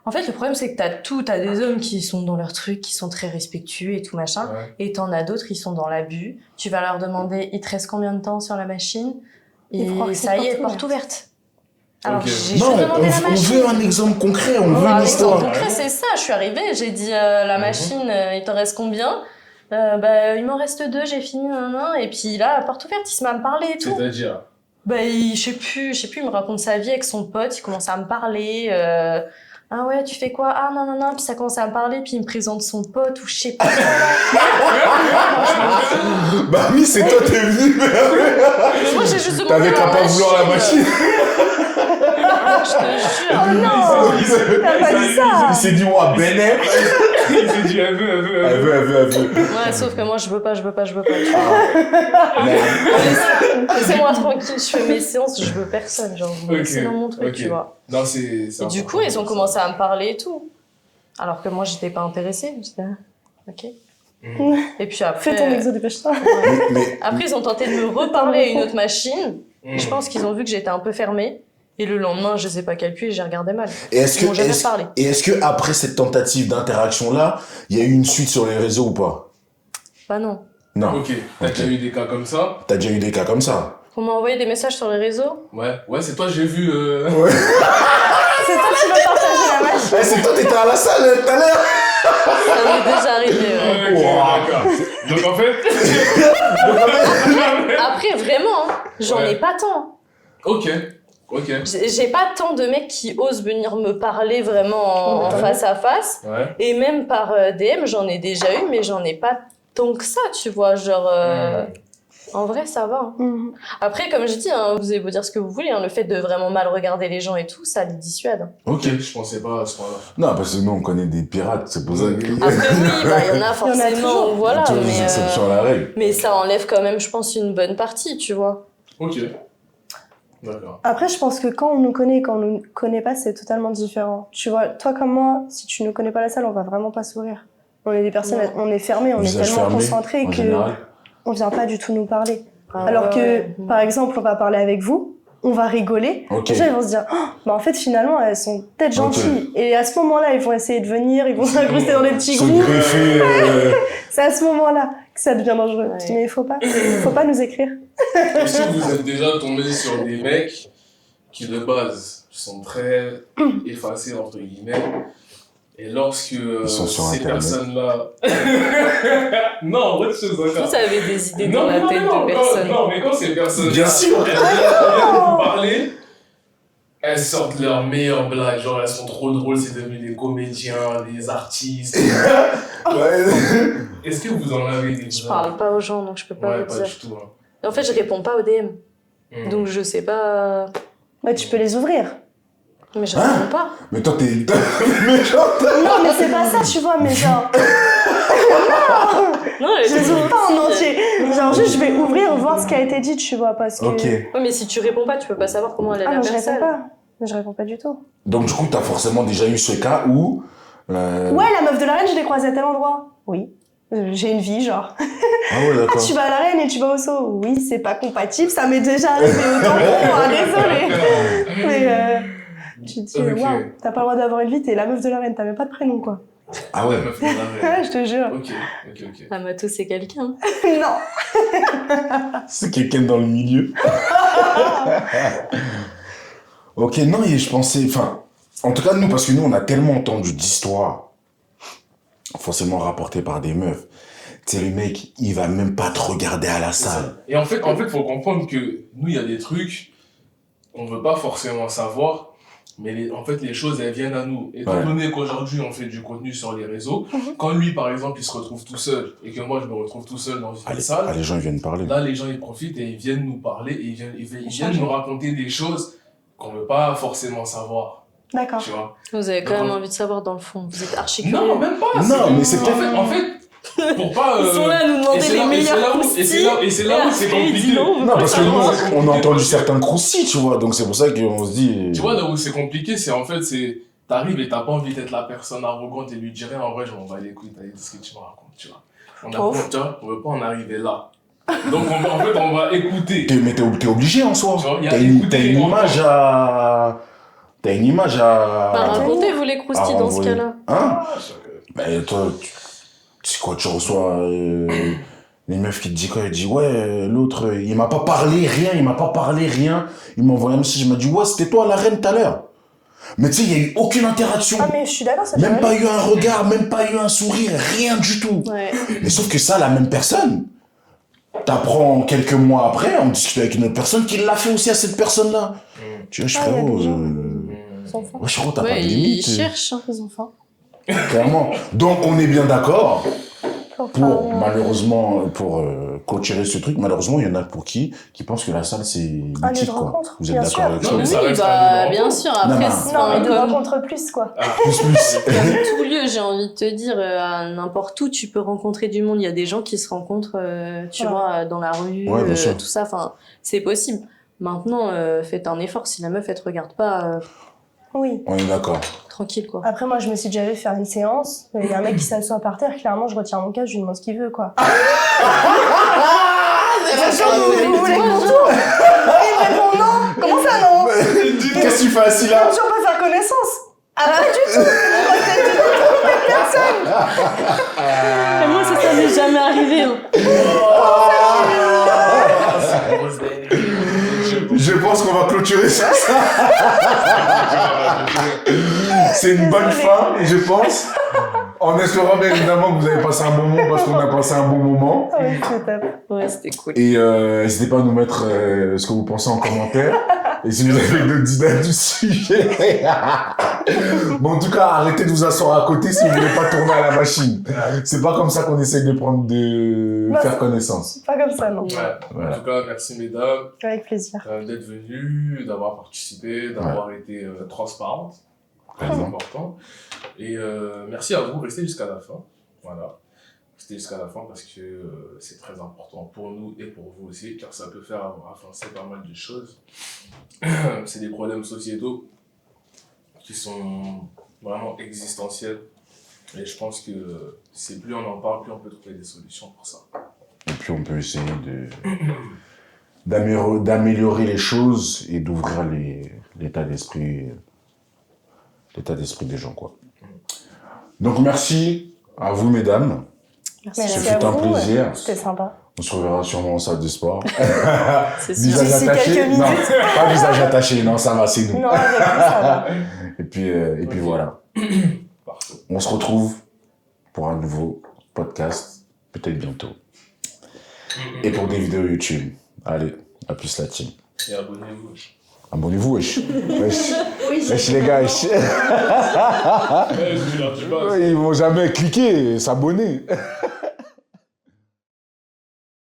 En fait, le problème, c'est que t'as des hommes qui sont dans leur truc, qui sont très respectueux et tout machin. Ouais. Et t'en as d'autres, ils sont dans l'abus. Tu vas leur demander, il te reste combien de temps sur la machine? Ils croient Et que c'est ça y est, porte porte ouverte. Alors, Ok. j'ai Non, juste demandé la on machine. veut un exemple concret, on veut Bah, une exemple histoire. concret, c'est ça. Je suis arrivée, j'ai dit la machine, il t'en reste combien? Bah, il m'en reste 2, j'ai fini, nan, nan. Et puis là, porte ouverte, il se met à me parler et tout. C'est-à-dire. je sais plus, il me raconte sa vie avec son pote, il commence à me parler. Ah ouais, tu fais quoi? Ah non, non, non, puis ça commence à me parler, puis il me présente son pote, ou je sais pas. Bah oui, c'est toi, t'es venu. Mais moi, j'ai juste demandé. T'avais qu'à pas vouloir la machine. Je te jure. Oh non, t'as pas dit ça. Il s'est dit, ouais, Benet. Il s'est dit, elle veut. Ouais, sauf que moi, je veux pas. tu vois. Mais- Laissez-moi tranquille, je fais mes séances, je veux personne, genre, vous me laissez dans mon truc, ok. tu vois. Non, c'est Et du coup, ils ont commencé à me parler et tout. Alors que moi, j'étais pas intéressée. J'étais, ok. Et puis après. Fais ton exo, dépêche-toi. mais- Après, ils ont tenté de me reparler à une autre machine. Je pense qu'ils ont vu que j'étais un peu fermée. Et le lendemain, je sais pas calculer, j'ai regardé mal. Et est-ce Ils m'ont jamais que, parlé. et est-ce que après cette tentative d'interaction-là, il y a eu une suite sur les réseaux ou pas? Bah non. Non. Ok, t'as déjà eu des cas comme ça? T'as déjà eu des cas comme ça? On m'a envoyé des messages sur les réseaux. Ouais, c'est toi, j'ai vu. Ouais. C'est toi qui vas partager la machine. Eh, c'est toi, t'étais à la salle tout à l'heure. Ça m'est déjà arrivé. Ouais. Ok, Wow. d'accord. Donc en fait. Après, vraiment, hein, j'en Ouais. ai pas tant. Ok. J'ai pas tant de mecs qui osent venir me parler vraiment en face à face. Ouais. Et même par DM, j'en ai déjà eu, mais j'en ai pas tant que ça, tu vois. Genre, en vrai, ça va. Hein. Après, comme je dis, hein, vous avez beau dire ce que vous voulez, hein, le fait de vraiment mal regarder les gens et tout, ça les dissuade. Ok. Je pensais pas à ce point-là. Non, parce que nous, on connaît des pirates, c'est pour ça que... Après, oui, bah, y en a forcément, toujours. voilà. Tu vois, des Mais, exceptions à la règle. mais ça enlève quand même, je pense, une bonne partie, tu vois. Ok. D'accord. Après, je pense que quand on nous connaît et quand on nous connaît pas, c'est totalement différent. Tu vois, toi comme moi, si tu ne connais pas la salle, on va vraiment pas sourire. On est des personnes, Non. on est fermés, on est Visage tellement fermé, concentrés en que général. on vient pas du tout nous parler. Ah, Alors que, ouais. par exemple, on va parler avec vous, on va rigoler. Ok. Les gens ils vont se dire, oh, bah en fait finalement elles sont peut-être gentilles. Et à ce moment-là, ils vont essayer de venir, ils vont s'incruster dans des petits Se groupes. greffer, C'est à ce moment-là que ça devient dangereux. Ouais. Mais il faut pas nous écrire. Est-ce que vous êtes déjà tombé sur des mecs qui de base sont très effacés entre guillemets et lorsque sont sur ces Internet. personnes-là non autre chose encore. Vous avez des idées dans la tête de personnes. non mais quand ces personnes Bien sûr. elles viennent vous parler, elles sortent leurs meilleures blagues, genre elles sont trop drôles, c'est devenu des comédiens, des artistes. Ouais. Est-ce que vous en avez des Je parle pas aux gens, donc je peux pas Ouais, vous pas dire. du tout. Hein. Et en fait, je réponds pas aux DM. Donc je sais pas. Bah tu peux les ouvrir. Mais je Hein réponds pas. Mais toi, t'es méchante. Non mais c'est pas ça, tu vois, mais genre, Non, je les ouvre pas en entier. Genre juste je vais ouvrir, voir ce qui a été dit, tu vois, parce que... Ok. Ouais, mais si tu réponds pas, tu peux pas savoir comment elle est Ah la non, je personne. réponds pas. Je réponds pas du tout. Donc, du coup, t'as forcément déjà eu ce cas où... Ouais, la meuf de la reine, je l'ai croisée à tel endroit. Oui. J'ai une vie, genre. Ah ouais, Ah, d'accord. tu vas à la reine et tu vas au saut. Oui, c'est pas compatible, ça m'est déjà arrivé autant pour moi, désolé. Mais tu te dis, Ok. waouh, t'as pas le droit d'avoir une vie, t'es la meuf de la reine, t'as même pas de prénom, quoi. Ah ouais. Meuf de la reine. Je te jure. Ok. La mato, c'est quelqu'un. Non. C'est quelqu'un dans le milieu. Ok, non, et je pensais... Enfin, en tout cas, nous, parce que nous, on a tellement entendu d'histoires, forcément rapportées par des meufs. Tu sais, le mec, il va même pas te regarder à la salle. Et en fait, faut comprendre que nous, il y a des trucs qu'on veut pas forcément savoir, mais en fait, les choses, elles viennent à nous. Étant Ouais. donné qu'aujourd'hui, on fait du contenu sur les réseaux, quand lui, par exemple, il se retrouve tout seul, et que moi, je me retrouve tout seul dans une salle, Ah, les gens, ils viennent parler. là, les gens, ils profitent et ils viennent nous parler, et ils viennent Échanger. nous raconter des choses qu'on veut pas forcément savoir, D'accord. tu vois. Vous avez quand Non. même envie de savoir dans le fond. Vous êtes archi curieux. Non, même pas. Non, mais c'est En fait, pour pas... Ils sont là à nous et demander c'est les là- et c'est meilleurs là où- croustilles. et c'est là où c'est après, il dit compliqué. non, on veut Non, pas parce que savoir. nous, on a entendu certains croustilles, tu vois, donc c'est pour ça qu'on se dit... Tu vois, là où c'est compliqué, c'est en fait, c'est. T'arrives et t'as pas envie d'être la personne arrogante et lui dire en vrai, je m'en bats les couilles, t'as dit ce que tu me racontes, tu vois. Tu vois, on veut pas en arriver là. Donc, on va écouter. Mais t'es obligé en soi. Tu vois, il y a T'as une écouter et image à... T'as une image à... Bah, racontez-vous les croustilles à dans ce renvoyer. cas-là. Hein? Mais toi, tu sais quoi, tu reçois les meufs qui te disent quoi? Elle dit, ouais, l'autre, il m'a pas parlé, rien. Il m'a envoyé un message, il m'a dit, ouais, c'était toi la reine tout à l'heure. Mais tu sais, il y a eu aucune interaction. Ah mais je suis d'accord, ça Même fait pas eu un regard, même pas eu un sourire, rien du tout. Ouais. Mais sauf que ça, la même personne, t'apprends quelques mois après, on discute avec une autre personne qui l'a fait aussi à cette personne-là. Tu vois, Ah, il y a frérot, des gens. Ils sont forts. ouais, frérot, t'as pas Ouais, de ils limite. cherchent. Hein. Ils ont faim. Clairement. Donc, on est bien d'accord. Pour, parler, malheureusement, pour clôturer ce truc, malheureusement, il y en a pour qui pensent que la salle, c'est Un lieu boutique, de quoi. rencontre, Vous êtes bien d'accord sûr. avec ça? Non, mais ça Oui, reste bah, un lieu de bien rencontre. sûr. Non, Après, non. c'est Non, mais de comme, rencontre plus, quoi. Plus. comme tout lieu, j'ai envie de te dire, à n'importe où, tu peux rencontrer du monde. Il y a des gens qui se rencontrent, tu Ouais. vois, dans la rue, Ouais, bien sûr. tout ça. Enfin, c'est possible. Maintenant, faites un effort. Si la meuf, elle te regarde pas, Oui. On est d'accord. tranquille, quoi. Après, moi, je me suis déjà fait faire une séance. Il y a un mec qui s'assoit par terre. Clairement, je retire mon casque, je lui demande ce qu'il veut, quoi. Vous voulez qu'on tourne? Il me répond non. Comment ça, non? Qu'est-ce que tu fais assis On là? peut toujours pas faire connaissance. Ah, pas du tout. Moi, c'est une trompée de personne. Et moi, ça m'est jamais arrivé. Hein. Je pense qu'on va clôturer ça. C'est une bonne fin, je pense. En espérant bien évidemment que vous avez passé un bon moment, parce qu'on a passé un bon moment. Ah oui, c'est top. Ouais, c'était cool. Et n'hésitez pas à nous mettre ce que vous pensez en commentaire. Et si vous avez d'autres idées du sujet. Bon, en tout cas, arrêtez de vous asseoir à côté si vous voulez pas tourner à la machine. C'est pas comme ça qu'on essaie de Bah, faire connaissance. Pas comme ça, non. Ouais. Voilà. En tout cas, merci mesdames Avec plaisir. d'être venues, d'avoir participé, d'avoir été transparentes. Très Vraiment. important. Et merci à vous, restez jusqu'à la fin. Voilà. Restez jusqu'à la fin parce que c'est très important pour nous et pour vous aussi, car ça peut faire avancer pas mal de choses. C'est des problèmes sociétaux qui sont vraiment existentiels. Et je pense que c'est plus on en parle, plus on peut trouver des solutions pour ça. Et puis on peut essayer d'améliorer les choses et d'ouvrir l'état d'esprit des gens, quoi. Donc merci à vous, mesdames. Merci. Merci Ce à fut un vous, plaisir. C'était sympa. On se reverra sûrement en salle de sport. C'est sûr. Visage D'ici attaché? quelques Non, minutes. pas visage attaché, non, ça va, c'est nous. Non, avec vous, ça va. Et puis Ok. voilà. Parfait. On se retrouve pour un nouveau podcast, peut-être bientôt. Et pour des vidéos YouTube. Allez, à plus la team. Et abonnez-vous. Abonnez-vous, wesh. Wesh les gars, wesh. Ouais, je vous leur dis pas. Ils vont jamais cliquer, s'abonner.